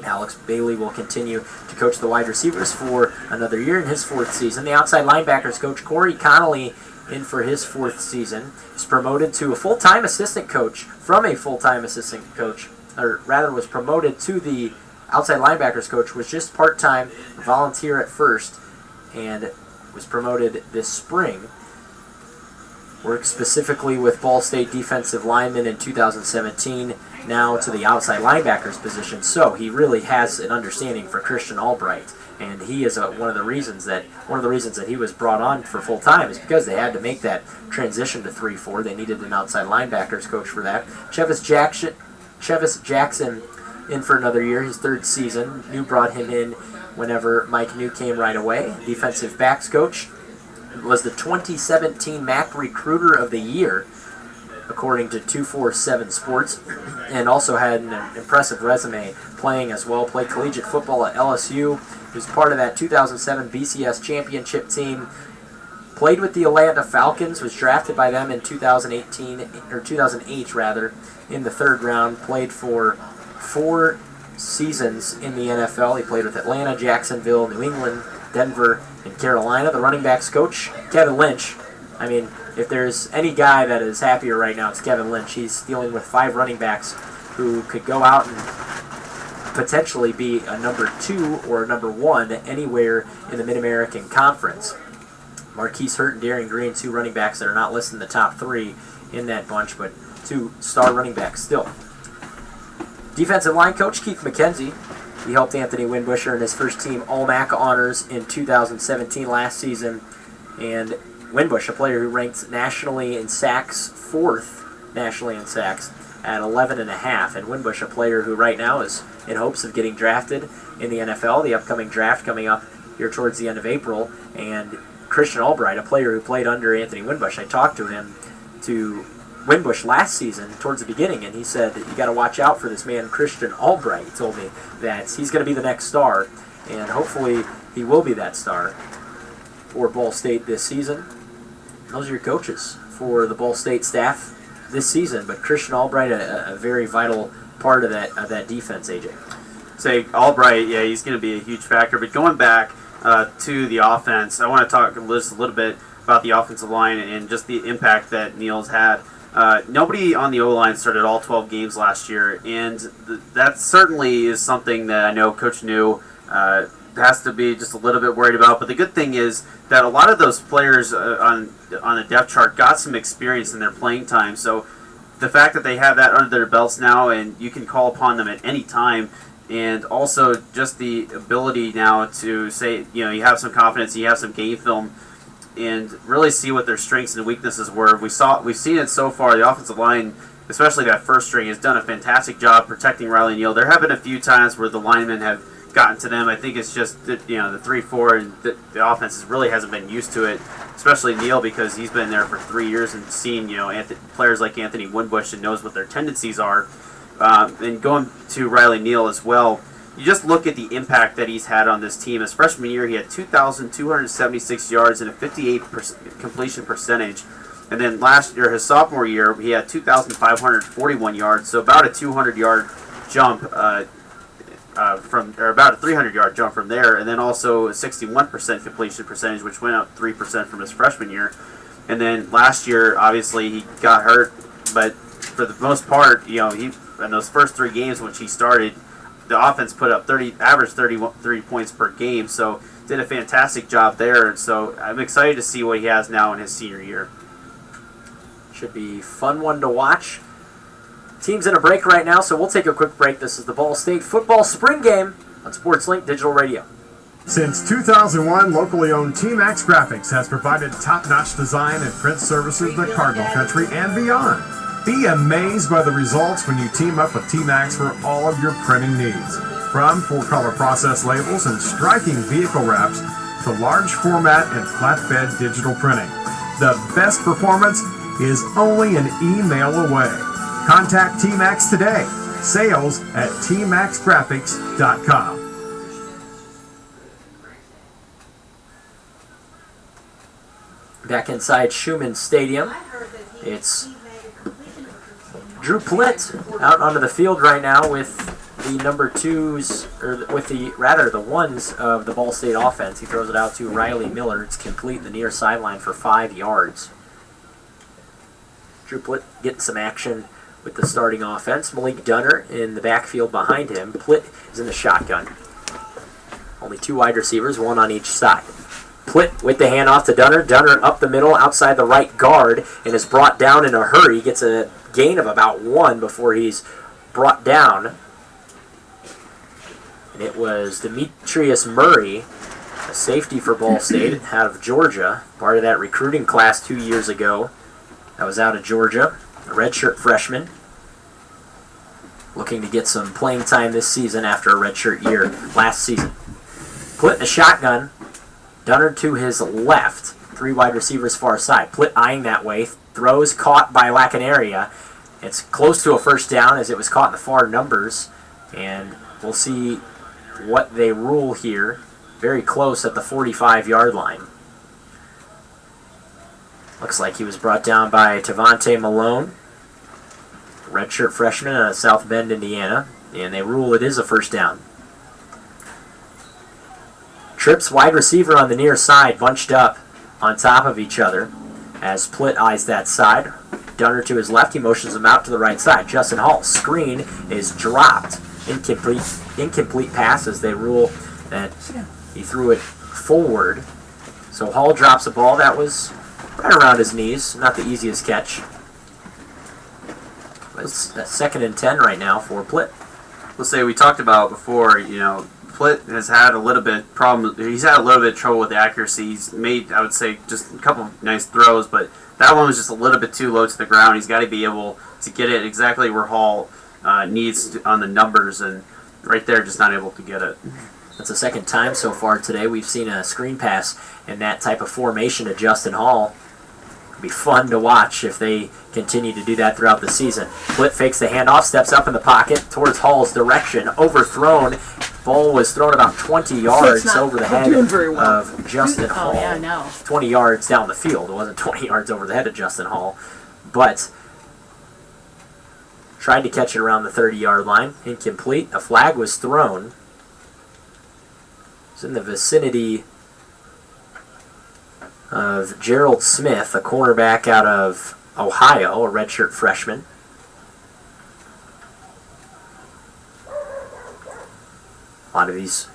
Alex Bailey will continue to coach the wide receivers for another year in his 4th season. The outside linebackers coach Corey Connolly in for his 4th season. He's promoted to a full-time assistant coach from a full-time assistant coach, or rather was promoted to the outside linebackers coach, was just part-time, volunteer at first, and was promoted this spring. Worked specifically with Ball State defensive linemen in 2017, now to the outside linebackers position. So he really has an understanding for Christian Albright, and he is one of the reasons that he was brought on for full time is because they had to make that transition to 3-4. They needed an outside linebackers coach for that. Chevis Jackson in for another year, his 3rd season. New brought him in whenever Mike New came right away. Defensive backs coach. Was the 2017 MAC Recruiter of the Year, according to 247 Sports, and also had an impressive resume playing as well. Played collegiate football at LSU. He was part of that 2007 BCS championship team. Played with the Atlanta Falcons. Was drafted by them in 2008 rather, in the 3rd round. Played for 4 seasons in the NFL. He played with Atlanta, Jacksonville, New England, Denver, and Carolina. The running backs coach, Kevin Lynch. I mean, if there's any guy that is happier right now, it's Kevin Lynch. He's dealing with 5 running backs who could go out and potentially be a number 2 or a number 1 anywhere in the Mid-American Conference. Marquise Hurt and Darian Green, 2 running backs that are not listed in the top 3 in that bunch, but 2 star running backs still. Defensive line coach Keith McKenzie. He helped Anthony Winbusher in his first team All-MAC honors in 2017 last season. And Winbush, a player who ranked nationally in sacks, 4th nationally in sacks at 11.5. And Winbush, a player who right now is in hopes of getting drafted in the NFL, the upcoming draft coming up here towards the end of April. And Christian Albright, a player who played under Anthony Winbush. I talked to Winbush last season towards the beginning, and he said that you got to watch out for this man, Christian Albright. He told me that he's going to be the next star, and hopefully he will be that star for Ball State this season. Those are your coaches for the Ball State staff this season, but Christian Albright, a very vital part of that defense, AJ. Say Albright, yeah, he's going to be a huge factor. But going back to the offense, I want to talk just a little bit about the offensive line and just the impact that Neal's had. Nobody on the O-line started all 12 games last year, and that certainly is something that I know Coach New has to be just a little bit worried about. But the good thing is that a lot of those players on the depth chart got some experience in their playing time. So the fact that they have that under their belts now and you can call upon them at any time, and also just the ability now to say, you have some confidence, you have some game film, and really see what their strengths and weaknesses were. We've seen it so far. The offensive line, especially that first string, has done a fantastic job protecting Riley Neal. There have been a few times where the linemen have gotten to them. I think it's just that, the 3-4 and the offense really hasn't been used to it, especially Neal, because he's been there for 3 years and seen players like Anthony Winbush and knows what their tendencies are. And going to Riley Neal as well, you just look at the impact that he's had on this team. His freshman year, he had 2,276 yards and a 58% completion percentage. And then last year, his sophomore year, he had 2,541 yards, so about a 200-yard jump about a 300-yard jump from there. And then also a 61% completion percentage, which went up 3% from his freshman year. And then last year, obviously, he got hurt, but for the most part, he in those first 3 games when he started, the offense put up average 33 points per game, so did a fantastic job there. And so I'm excited to see what he has now in his senior year. Should be a fun one to watch. Team's in a break right now, so we'll take a quick break. This is the Ball State football spring game on SportsLink Digital Radio. Since 2001, locally owned T-Max Graphics has provided top-notch design and print services to Cardinal Country and beyond. Be amazed by the results when you team up with T-Max for all of your printing needs. From full-color process labels and striking vehicle wraps to large format and flatbed digital printing. The best performance is only an email away. Contact T-Max today. Sales@tmaxgraphics.com. Back inside Schumann Stadium, it's Drew Plitt out onto the field right now with the number twos, or with the ones of the Ball State offense. He throws it out to Riley Miller. It's complete the near sideline for 5 yards. Drew Plitt getting some action with the starting offense. Malik Dunner in the backfield behind him. Plitt is in the shotgun. Only 2 wide receivers, 1 on each side. Plitt with the handoff to Dunner. Dunner up the middle outside the right guard and is brought down in a hurry. Gets a gain of about 1 before he's brought down. And it was Demetrius Murray, a safety for Ball State out of Georgia, part of that recruiting class 2 years ago. That was out of Georgia, a redshirt freshman, looking to get some playing time this season after a redshirt year last season. Plitt in the shotgun, Dunner to his left, 3 wide receivers far side. Plitt eyeing that way, throws caught by Lacanaria. It's close to a first down as it was caught in the far numbers, and we'll see what they rule here. Very close at the 45-yard line. Looks like he was brought down by Tavante Malone, redshirt freshman out of South Bend, Indiana, and they rule it is a first down. Trips wide receiver on the near side bunched up on top of each other as Plitt eyes that side. Dunner to his left, he motions him out to the right side. Justin Hall, screen is dropped. Incomplete pass as they rule that he threw it forward. So Hall drops a ball that was right around his knees. Not the easiest catch. But it's 2nd and 10 right now for Plitt. We'll say we talked about before, Plitt has had a little bit problem. He's had a little bit of trouble with the accuracy. He's made, I would say, just a couple of nice throws, but that one was just a little bit too low to the ground. He's got to be able to get it exactly where Hall needs on the numbers, and right there, just not able to get it. That's the second time so far today we've seen a screen pass in that type of formation to Justin Hall. It'll be fun to watch if they continue to do that throughout the season. Plitt fakes the handoff, steps up in the pocket towards Hall's direction. Overthrown. Ball was thrown about 20 yards over the head of Justin Hall. 20 yards down the field. It wasn't 20 yards over the head of Justin Hall. But tried to catch it around the 30-yard line. Incomplete. A flag was thrown. It's in the vicinity of Gerald Smith, a cornerback out of Ohio, a redshirt freshman. A lot of these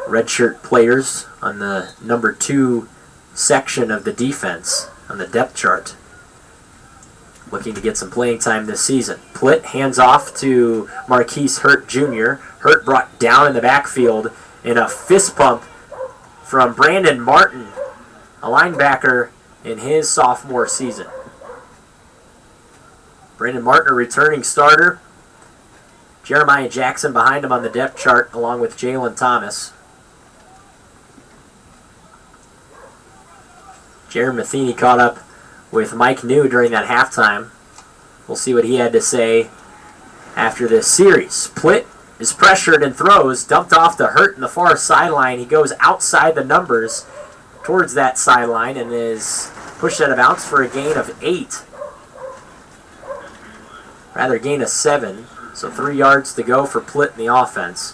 redshirt players on the number 2 section of the defense on the depth chart, looking to get some playing time this season. Plitt hands off to Marquise Hurt Jr. Hurt brought down in the backfield in a fist pump from Brandon Martin, a linebacker in his sophomore season. Brandon Martin, a returning starter. Jeremiah Jackson behind him on the depth chart, along with Jalen Thomas. Jared Matheny caught up with Mike New during that halftime. We'll see what he had to say after this series. Plitt is pressured and throws, dumped off to Hurt in the far sideline. He goes outside the numbers towards that sideline and is pushed out of bounds for a gain of 8. Rather, gain of 7. So 3 yards to go for Plitt in the offense.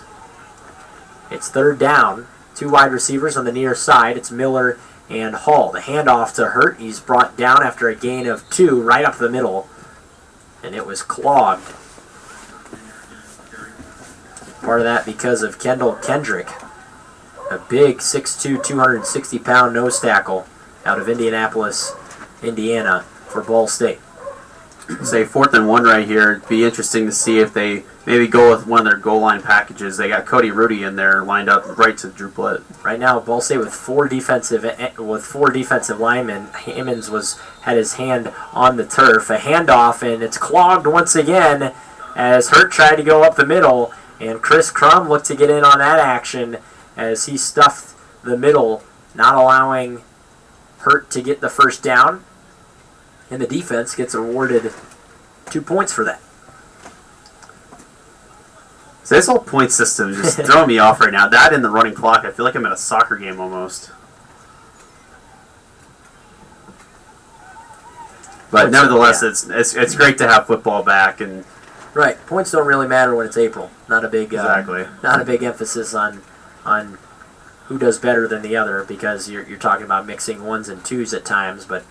It's 3rd down. 2 wide receivers on the near side. It's Miller and Hall. The handoff to Hurt. He's brought down after a gain of 2 right up the middle. And it was clogged. Part of that because of Kendall Kendrick. A big 6'2", 260-pound nose tackle out of Indianapolis, Indiana for Ball State. Say 4th and 1 right here. It'd be interesting to see if they maybe go with one of their goal line packages. They got Cody Rudy in there lined up right to Drew Plitt. Right now, Ball State with four defensive linemen. Hammonds had his hand on the turf. A handoff, and it's clogged once again as Hurt tried to go up the middle, and Chris Crum looked to get in on that action as he stuffed the middle, not allowing Hurt to get the first down. And the defense gets awarded 2 points for that. So this whole point system is just throwing me off right now. That and the running clock, I feel like I'm at a soccer game almost. But Points, nevertheless, yeah. it's great to have football back, and Right. Points don't really matter when it's April. Not a big Exactly. Not a big emphasis on who does better than the other, because you're talking about mixing ones and twos at times. But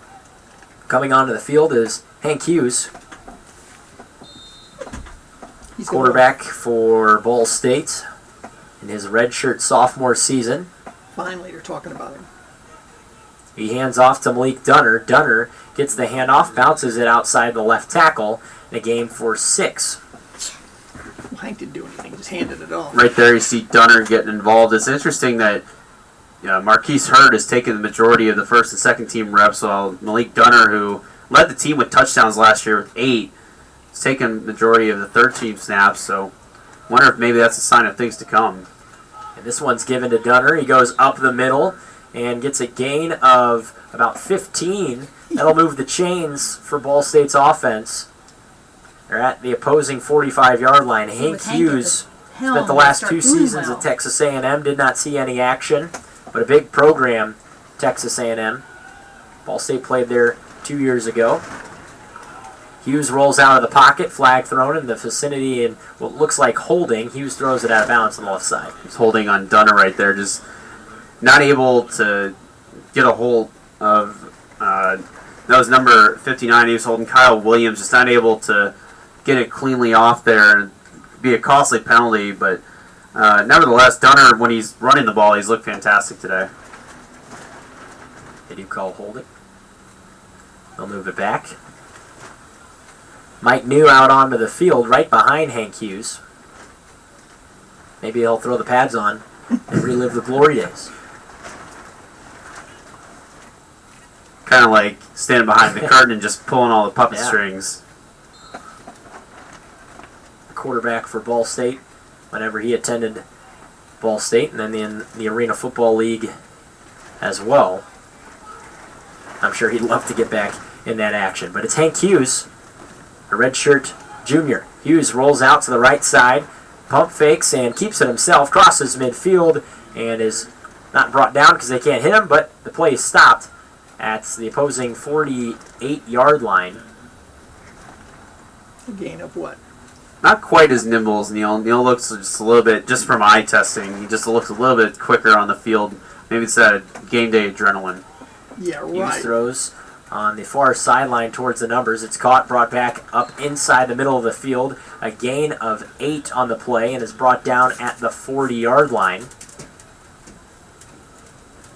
coming onto the field is Hank Hughes, He's quarterback for Ball State in his redshirt sophomore season. Finally, you're talking about him. He hands off to Malik Dunner. Dunner gets the handoff, bounces it outside the left tackle in a game for 6. Well, Hank didn't do anything; he just handed it off. right there you see Dunner getting involved. It's interesting that Marquise Hurd has taken the majority of the first and second team reps, while Malik Dunner, who led the team with touchdowns last year with 8, has taken the majority of the third team snaps. So, wonder if maybe that's a sign of things to come. And this one's given to Dunner. He goes up the middle and gets a gain of about 15. That'll move the chains for Ball State's offense. They're at the opposing 45-yard line. Hank with Hank at Hughes the helm, spent the they last start 2 doing seasons well. at Texas A&M, did not see any action, but a big program, Texas A&M. Ball State played there 2 years ago. Hughes rolls out of the pocket, flag thrown in the vicinity, and what looks like holding. Hughes throws it out of bounds on the left side. He's holding on Dunner right there, just not able to get a hold of. That was number 59. He was holding Kyle Williams, just not able to get it cleanly off there, and be a costly penalty. But nevertheless, Dunner, when he's running the ball, he's looked fantastic today. They do call holding. They'll move it back. Mike New out onto the field right behind Hank Hughes. Maybe he'll throw the pads on and relive the glory days. Kind of like standing behind the curtain and just pulling all the puppet Yeah. strings. Quarterback for Ball State whenever he attended Ball State, and then in the Arena Football League as well. I'm sure he'd love to get back in that action. But it's Hank Hughes, a redshirt junior. Hughes rolls out to the right side, pump fakes, and keeps it himself, crosses midfield, and is not brought down because they can't hit him, but the play is stopped at the opposing 48-yard line. A gain of what? Not quite as nimble as Neal. Neal looks just a little bit, just from eye testing, he just looks a little bit quicker on the field. Maybe it's that game day adrenaline. Yeah, Hughes right. throws on the far sideline towards the numbers. It's caught, brought back up inside the middle of the field. A gain of 8 on the play, and is brought down at the 40-yard line.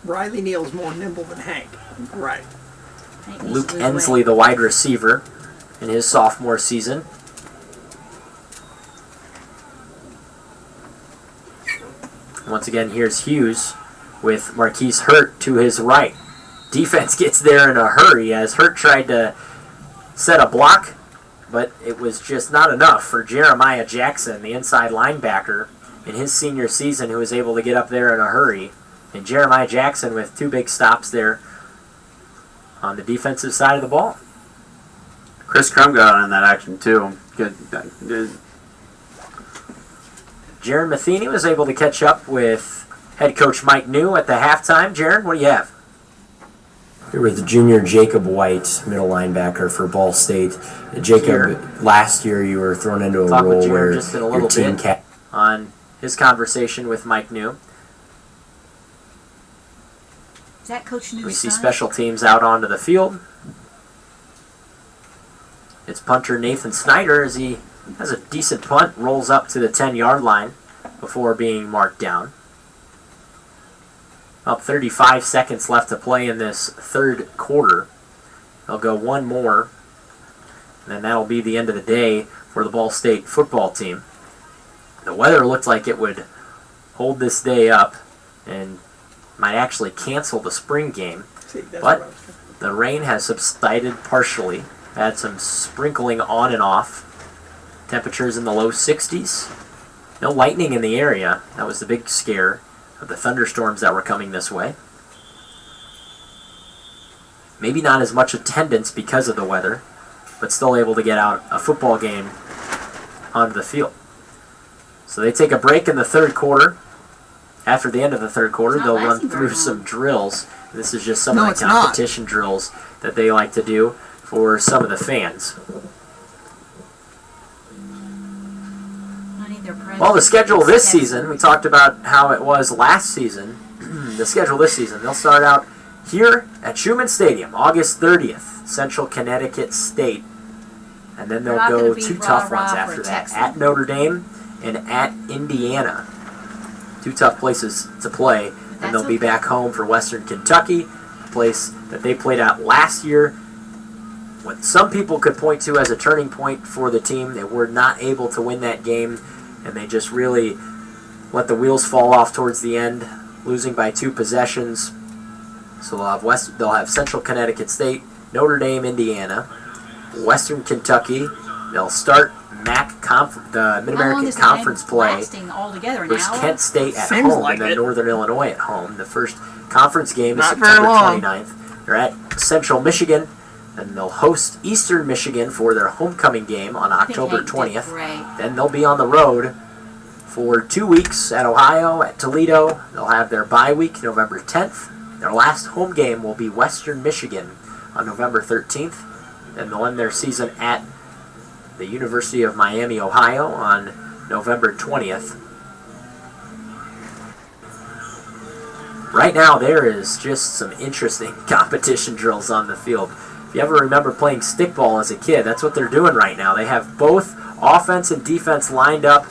Riley Neal's more nimble than Hank. Right. Hank needs Luke to lose weight. Ensley, the wide receiver, in his sophomore season. Once again, here's Hughes with Marquise Hurt to his right. Defense gets there in a hurry as Hurt tried to set a block, but it was just not enough for Jeremiah Jackson, the inside linebacker, in his senior season, who was able to get up there in a hurry. And Jeremiah Jackson with 2 big stops there on the defensive side of the ball. Chris Crum got on in that action too. Good. Jaron Matheny was able to catch up with head coach Mike New at the halftime. Jaron, what do you have? Here with junior Jacob White, middle linebacker for Ball State. Jacob, Here. last year you were thrown into a Talk with role Jaron where just in a your little team bit. on his conversation with Mike New. Is that Coach New's We see son? special teams out onto the field. It's punter Nathan Snyder as he has a decent punt, rolls up to the 10-yard line before being marked down. Up 35 seconds left to play in this third quarter. They'll go one more, and then that'll be the end of the day for the Ball State football team. The weather looked like it would hold this day up and might actually cancel the spring game. See, that's But what I was thinking. the rain has subsided partially. Had some sprinkling on and off. Temperatures in the low 60s. No lightning in the area. That was the big scare of the thunderstorms that were coming this way. Maybe not as much attendance because of the weather, but still able to get out a football game onto the field. So they take a break in the third quarter. After the end of the third quarter, It's not they'll run lasting very through long. some drills. This is just some No, of it's the not. competition drills that they like to do for some of the fans. Well, the schedule this season, we talked about how it was last season. The schedule this season, they'll start out here at Schumann Stadium, August 30th, Central Connecticut State. And then they'll go two tough ones after that, at Notre Dame and at Indiana. Two tough places to play. And they'll be back home for Western Kentucky, a place that they played at last year. What some people could point to as a turning point for the team, they were not able to win that game, and they just really let the wheels fall off towards the end, losing by 2 possessions. So they'll have Central Connecticut State, Notre Dame, Indiana, Western Kentucky. They'll start the Mid-American Conference play versus Kent State at home, and then Northern Illinois at home. The first conference game is September 29th. They're at Central Michigan, and they'll host Eastern Michigan for their homecoming game on October 20th. Then they'll be on the road for 2 weeks at Ohio, at Toledo. They'll have their bye week November 10th. Their last home game will be Western Michigan on November 13th. And they'll end their season at the University of Miami, Ohio on November 20th. Right now, there is just some interesting competition drills on the field. If you ever remember playing stickball as a kid, that's what they're doing right now. They have both offense and defense lined up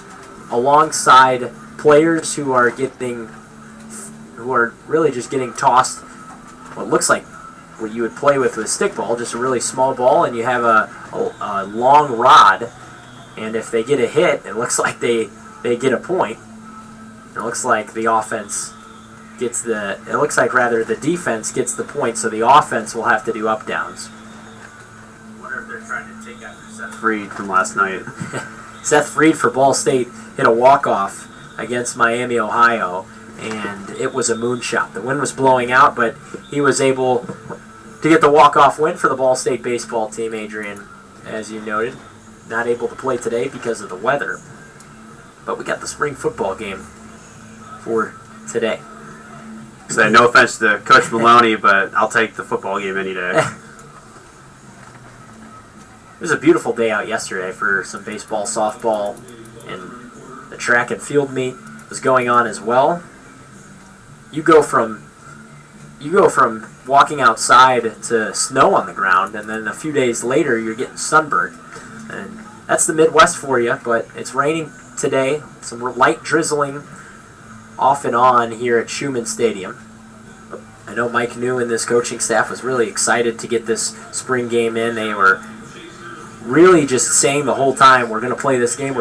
alongside players who are really just getting tossed what looks like what you would play with stickball, just a really small ball, and you have a long rod, and if they get a hit, it looks like they get a point. It looks like the offense gets the defense gets the point, so the offense will have to do up downs. I wonder if they're trying to take after Seth Freed from last night. Seth Freed for Ball State hit a walk-off against Miami, Ohio, and it was a moonshot. The wind was blowing out, but he was able to get the walk-off win for the Ball State baseball team, Adrian, as you noted. Not able to play today because of the weather. But we got the spring football game for today. So no offense to Coach Maloney, but I'll take the football game any day. It was a beautiful day out yesterday for some baseball, softball, and the track and field meet was going on as well. You go from walking outside to snow on the ground, and then a few days later you're getting sunburned. And that's the Midwest for you, but it's raining today. Some light drizzling off and on here at Schumann Stadium. I know Mike New and this coaching staff was really excited to get this spring game in. They were really just saying the whole time, we're going to play this game,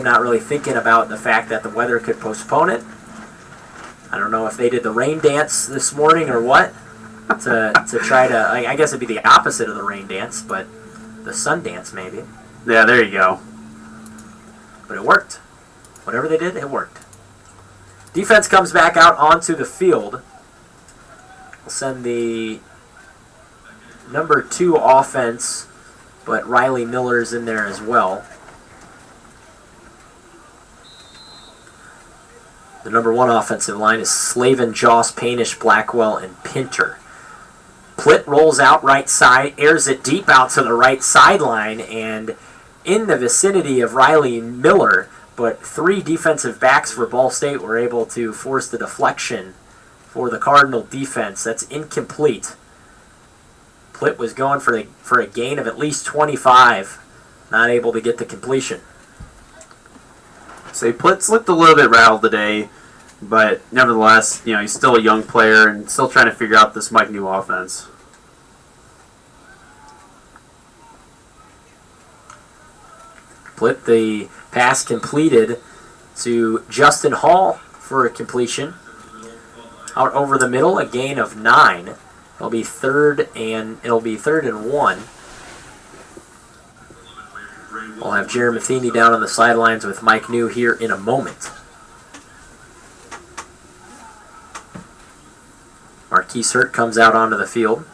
not really thinking about the fact that the weather could postpone it. I don't know if they did the rain dance this morning or what, to try to, I guess it'd be the opposite of the rain dance, but the sun dance maybe. Yeah, there you go. But it worked. Whatever they did, it worked. Defense comes back out onto the field. We'll send the number 2 offense, but Riley Miller's in there as well. The number 1 offensive line is Slavin, Joss, Painish, Blackwell, and Pinter. Plitt rolls out right side, airs it deep out to the right sideline, and in the vicinity of Riley Miller, but 3 defensive backs for Ball State were able to force the deflection for the Cardinal defense. That's incomplete. Plitt was going for a gain of at least 25, not able to get the completion. So Plitt's looked a little bit rattled today, but nevertheless, he's still a young player and still trying to figure out this Mike New offense. Plitt, the pass completed to Justin Hall for a completion. Out over the middle, a gain of 9. It'll be third and 1. We'll have Jerry Matheny down on the sidelines with Mike New here in a moment. Marquise Hurt comes out onto the field.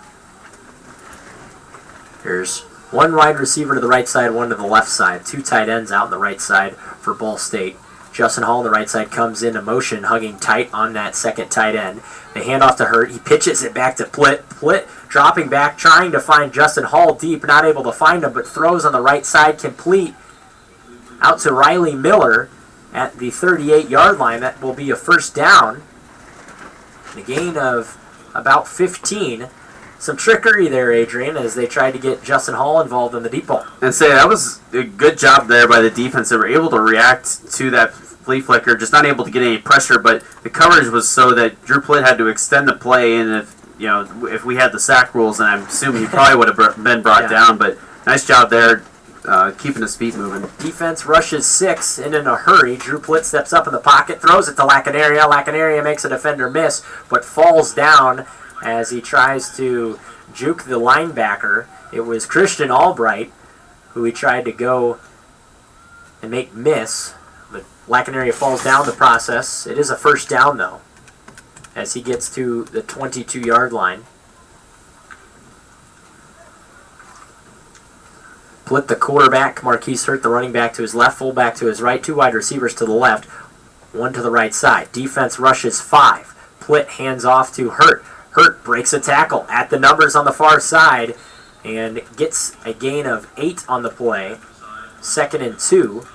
There's 1 wide receiver to the right side, 1 to the left side. 2 tight ends out on the right side for Ball State. Justin Hall on the right side comes into motion, hugging tight on that second tight end. They hand off to Hurt. He pitches it back to Plitt. Plitt dropping back, trying to find Justin Hall deep, not able to find him, but throws on the right side complete out to Riley Miller at the 38-yard line. That will be a first down. A gain of about 15. Some trickery there, Adrian, as they tried to get Justin Hall involved in the deep ball. And say that was a good job there by the defense. They were able to react to that flea flicker, just not able to get any pressure, but the coverage was so that Drew Plitt had to extend the play, and if we had the sack rules, then I'm assuming he probably would have been brought down, but nice job there keeping his feet moving. Defense rushes 6 in a hurry. Drew Plitt steps up in the pocket, throws it to Lacanaria. Lacanaria makes a defender miss, but falls down as he tries to juke the linebacker. It was Christian Albright who he tried to go and make miss, but Lacanaria falls down the process. It is a first down, though, as he gets to the 22-yard line. Plitt, the quarterback, Marquise Hurt, the running back, to his left, fullback to his right, 2 wide receivers to the left, 1 to the right side. Defense rushes 5. Plitt hands off to Hurt. Hurt breaks a tackle at the numbers on the far side and gets a gain of 8 on the play. 2nd and 2.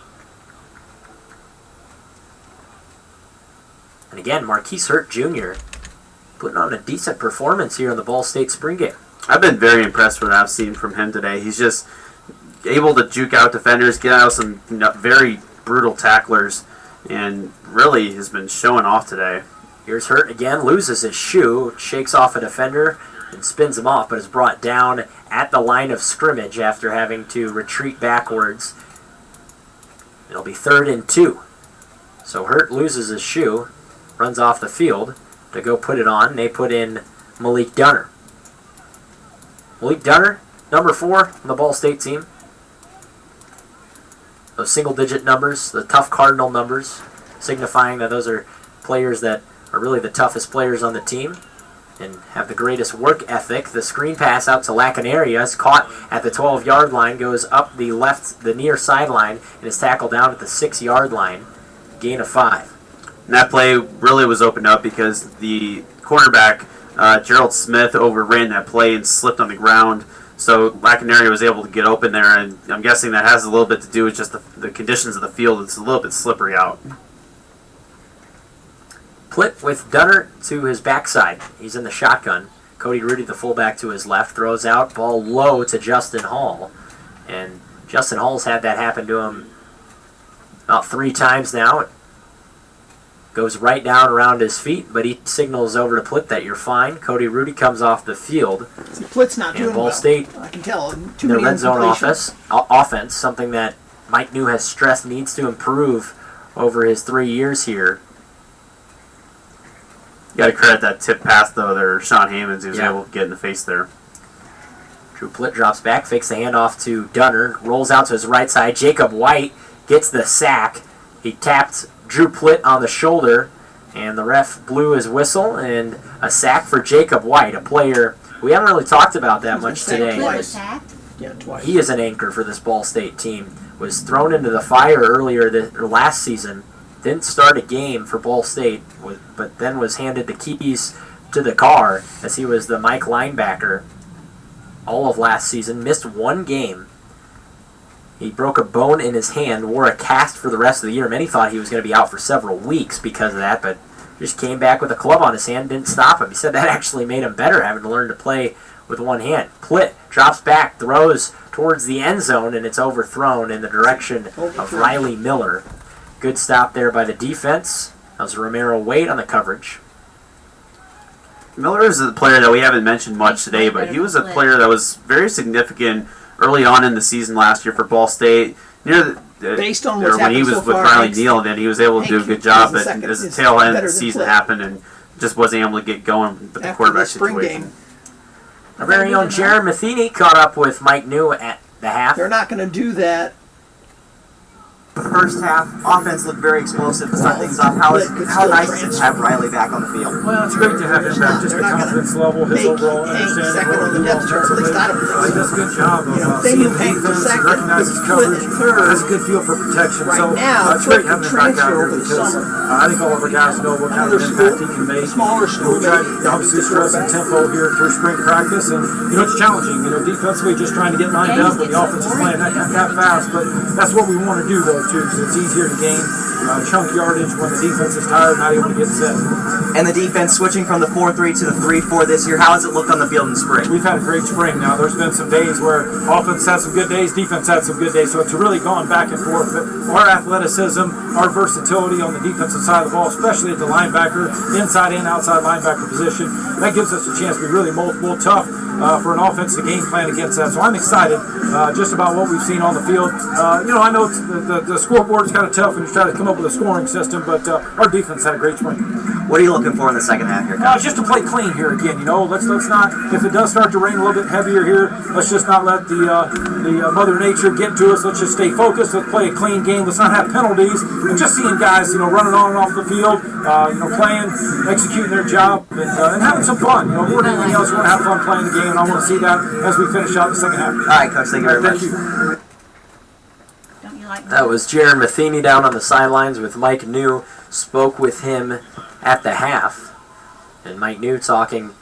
And again, Marquise Hurt Jr. putting on a decent performance here in the Ball State spring game. I've been very impressed with what I've seen from him today. He's just able to juke out defenders, get out some very brutal tacklers, and really has been showing off today. Here's Hurt again, loses his shoe, shakes off a defender, and spins him off, but is brought down at the line of scrimmage after having to retreat backwards. It'll be 3rd and 2. So Hurt loses his shoe, runs off the field to go put it on. They put in Malik Dunner. Malik Dunner, number 4 on the Ball State team. Those single-digit numbers, the tough Cardinal numbers, signifying that those are players that are really the toughest players on the team and have the greatest work ethic. The screen pass out to Lacanaria is caught at the 12-yard line, goes up the near sideline, and is tackled down at the 6-yard line. Gain of 5. And that play really was opened up because the cornerback, Gerald Smith, overran that play and slipped on the ground. So Lacanaria was able to get open there, and I'm guessing that has a little bit to do with just the conditions of the field. It's a little bit slippery out. Plitt with Dunner to his backside. He's in the shotgun. Cody Rudy, the fullback, to his left, throws out, ball low to Justin Hall. And Justin Hall's had that happen to him about 3 times now. It goes right down around his feet, but he signals over to Plitt that you're fine. Cody Rudy comes off the field. See, Plitt's not And doing Ball well. State, I can tell. Too their many red zone incompletions. offense, something that Mike New has stressed needs to improve over his 3 years here. You got to credit that tip pass, though, there, Sean Hammonds, who was able to get in the face there. Drew Plitt drops back, fakes the handoff to Dunner, rolls out to his right side. Jacob White gets the sack. He tapped Drew Plitt on the shoulder, and the ref blew his whistle, and a sack for Jacob White, a player we haven't really talked about that much today. Plitt was sacked. Yeah, twice. He is an anchor for this Ball State team. Was thrown into the fire last season. Didn't start a game for Ball State, but then was handed the keys to the car as he was the Mike linebacker all of last season. Missed 1 game. He broke a bone in his hand, wore a cast for the rest of the year. Many thought he was going to be out for several weeks because of that, but just came back with a club on his hand, didn't stop him. He said that actually made him better, having to learn to play with 1 hand. Plitt drops back, throws towards the end zone, and it's overthrown in the direction of Riley Miller. Good stop there by the defense. That was Romero Wade on the coverage. Miller is a player that we haven't mentioned much today, but he was a player that was very significant early on in the season last year for Ball State. Based on what's when he happened was so with far, Riley Hank- Neal, then he was able to do a Hank good job, is the but second- as the is tail end of better the than season Plitt. happened and just wasn't able to get going with the After quarterback the spring situation. game, Our very own Jared Matheny caught up with Mike New at the half. they're not going to do that The first half, offense looked very explosive to start things off. How nice is it to have Riley back on the field? Well, it's great to have him back. Just the confidence level, his overall understanding of what he does offensively. He does a good job of seeing defense, recognizes coverage, has a good feel for protection. So it's great having him back out here because I think all of our guys know what kind of impact he can make. We're trying to obviously stress and tempo here through spring practice, and it's challenging. Defensively, just trying to get lined up when the offense is playing that fast, but that's what we want to do though too, because it's easier to gain chunk yardage when the defense is tired, not able to get set. And the defense switching from the 4-3 to the 3-4 this year, how has it looked on the field in spring? We've had a great spring now. There's been some days where offense had some good days, defense had some good days, so it's really gone back and forth. But our athleticism, our versatility on the defensive side of the ball, especially at the linebacker, inside and outside linebacker position, that gives us a chance to be really multiple, tough for an offense to game plan against that. So I'm excited just about what we've seen on the field. I know the scoreboard is kind of tough when you try to come up with a scoring system, but our defense had a great spring. What are you looking for in the second half here, Coach? Just to play clean here again. Let's not. If it does start to rain a little bit heavier here, let's just not let the Mother Nature get to us. Let's just stay focused. Let's play a clean game. Let's not have penalties. And just seeing guys, running on and off the field, playing, executing their job, and having some fun. More than anything else, we want to have fun playing the game, and I want to see that as we finish out the second half. All right, Coach. Thank you very much. Thank you. That was Jaron Matheny down on the sidelines with Mike New. Spoke with him at the half. And Mike New talking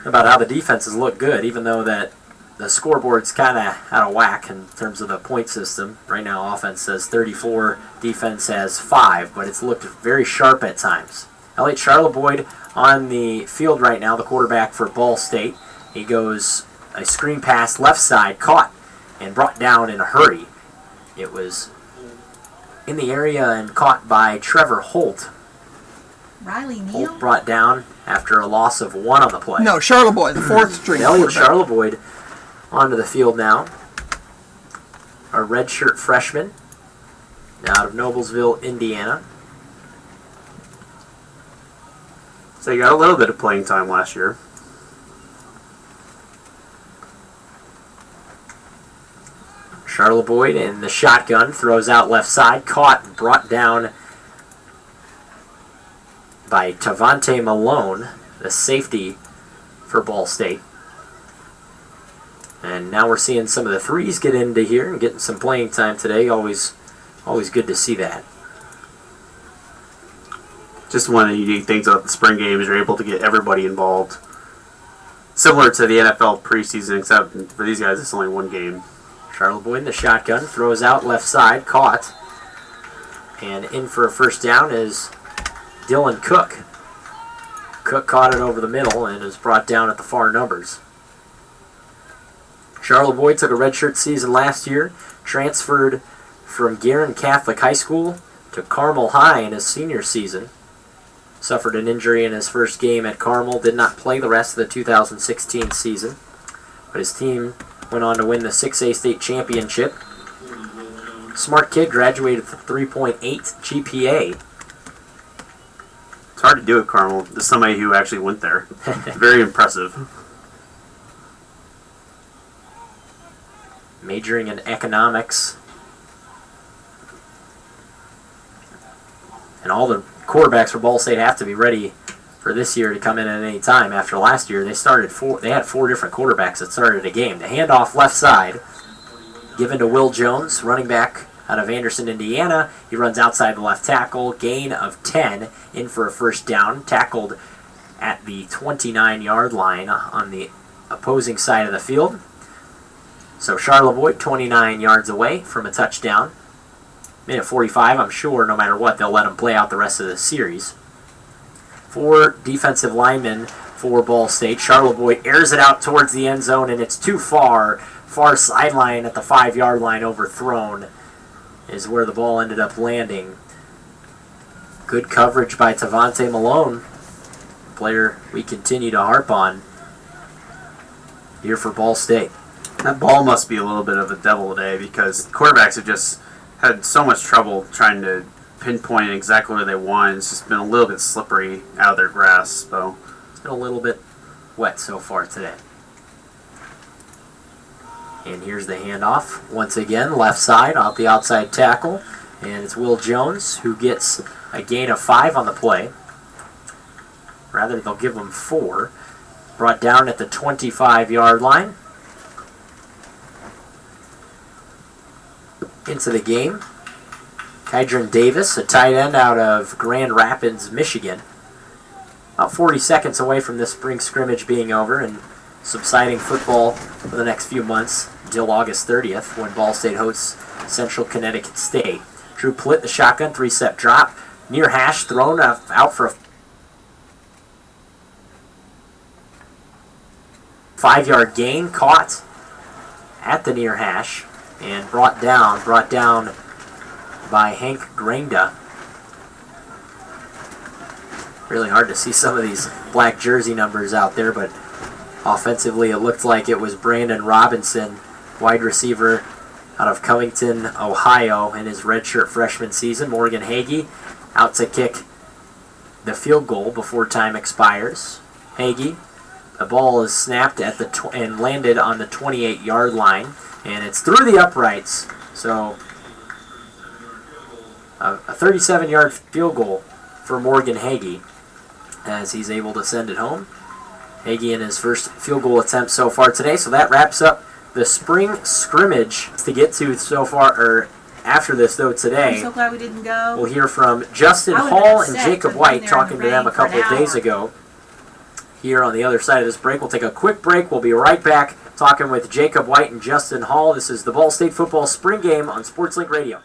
about how the defenses look good, even though that the scoreboard's kind of out of whack in terms of the point system. Right now, offense says 34, defense says 5, but it's looked very sharp at times. Elliot Charleboyd on the field right now, the quarterback for Ball State. He goes a screen pass left side, caught and brought down in a hurry. It was in the area and caught by Trevor Holt. Riley Neal? Holt brought down after a loss of 1 on the play. No, Charleboyd, the fourth string. Elliot Charleboyd onto the field now. A redshirt freshman out of Noblesville, Indiana. So he got a little bit of playing time last year. Charleboyd in the shotgun, throws out left side, caught and brought down by Tavante Malone, the safety for Ball State. And now we're seeing some of the threes get into here and getting some playing time today. Always good to see that. Just one of the unique things about the spring game is you're able to get everybody involved. Similar to the NFL preseason, except for these guys, it's only one game. Charleboyd in the shotgun, throws out left side, caught. And in for a first down is Dylan Cook. Cook caught it over the middle and is brought down at the far numbers. Charleboyd took a redshirt season last year, transferred from Guerin Catholic High School to Carmel High in his senior season. Suffered an injury in his first game at Carmel, did not play the rest of the 2016 season. But his team went on to win the 6A state championship. Smart kid, graduated with 3.8 GPA. It's hard to do at Carmel. There's somebody who actually went there. Very impressive. Majoring in economics. And all the quarterbacks for Ball State have to be ready for this year to come in at any time. After last year, they had 4 different quarterbacks that started a game. The handoff left side, given to Will Jones, running back out of Anderson, Indiana. He runs outside the left tackle, gain of 10, in for a first down, tackled at the 29-yard line on the opposing side of the field. So Charleboyd, 29 yards away from a touchdown. Minute 45, I'm sure no matter what, they'll let him play out the rest of the series. 4 defensive linemen for Ball State. Charleboyd airs it out towards the end zone, and it's too far. Far sideline at the 5-yard line, overthrown, is where the ball ended up landing. Good coverage by Tavante Malone, player we continue to harp on here for Ball State. That ball must be a little bit of a devil today because quarterbacks have just had so much trouble trying to pinpoint exactly where they want. It's just been a little bit slippery out of their grasp. So it's been a little bit wet so far today. And here's the handoff. Once again, left side off the outside tackle. And it's Will Jones who gets a gain of 5 on the play. Rather, they'll give him 4. Brought down at the 25-yard line. Into the game, Kydron Davis, a tight end out of Grand Rapids, Michigan. About 40 seconds away from this spring scrimmage being over and subsiding football for the next few months until August 30th when Ball State hosts Central Connecticut State. Drew Plitt, the shotgun, 3-step drop. Near hash, thrown out for a 5-yard gain, caught at the near hash and brought down by Hank Granda. Really hard to see some of these black jersey numbers out there, but offensively it looked like it was Brandon Robinson, wide receiver out of Covington, Ohio, in his redshirt freshman season. Morgan Hagee out to kick the field goal before time expires. Hagee, the ball is snapped at the and landed on the 28-yard line, and it's through the uprights. So a 37-yard field goal for Morgan Hagee as he's able to send it home. Hagee in his first field goal attempt so far today. So that wraps up the spring scrimmage to get to so far, or after this though today. I'm so glad we didn't go. We'll hear from Justin Hall and Jacob White talking to them a couple of days ago. Here on the other side of this break, we'll take a quick break. We'll be right back talking with Jacob White and Justin Hall. This is the Ball State Football Spring Game on SportsLink Radio.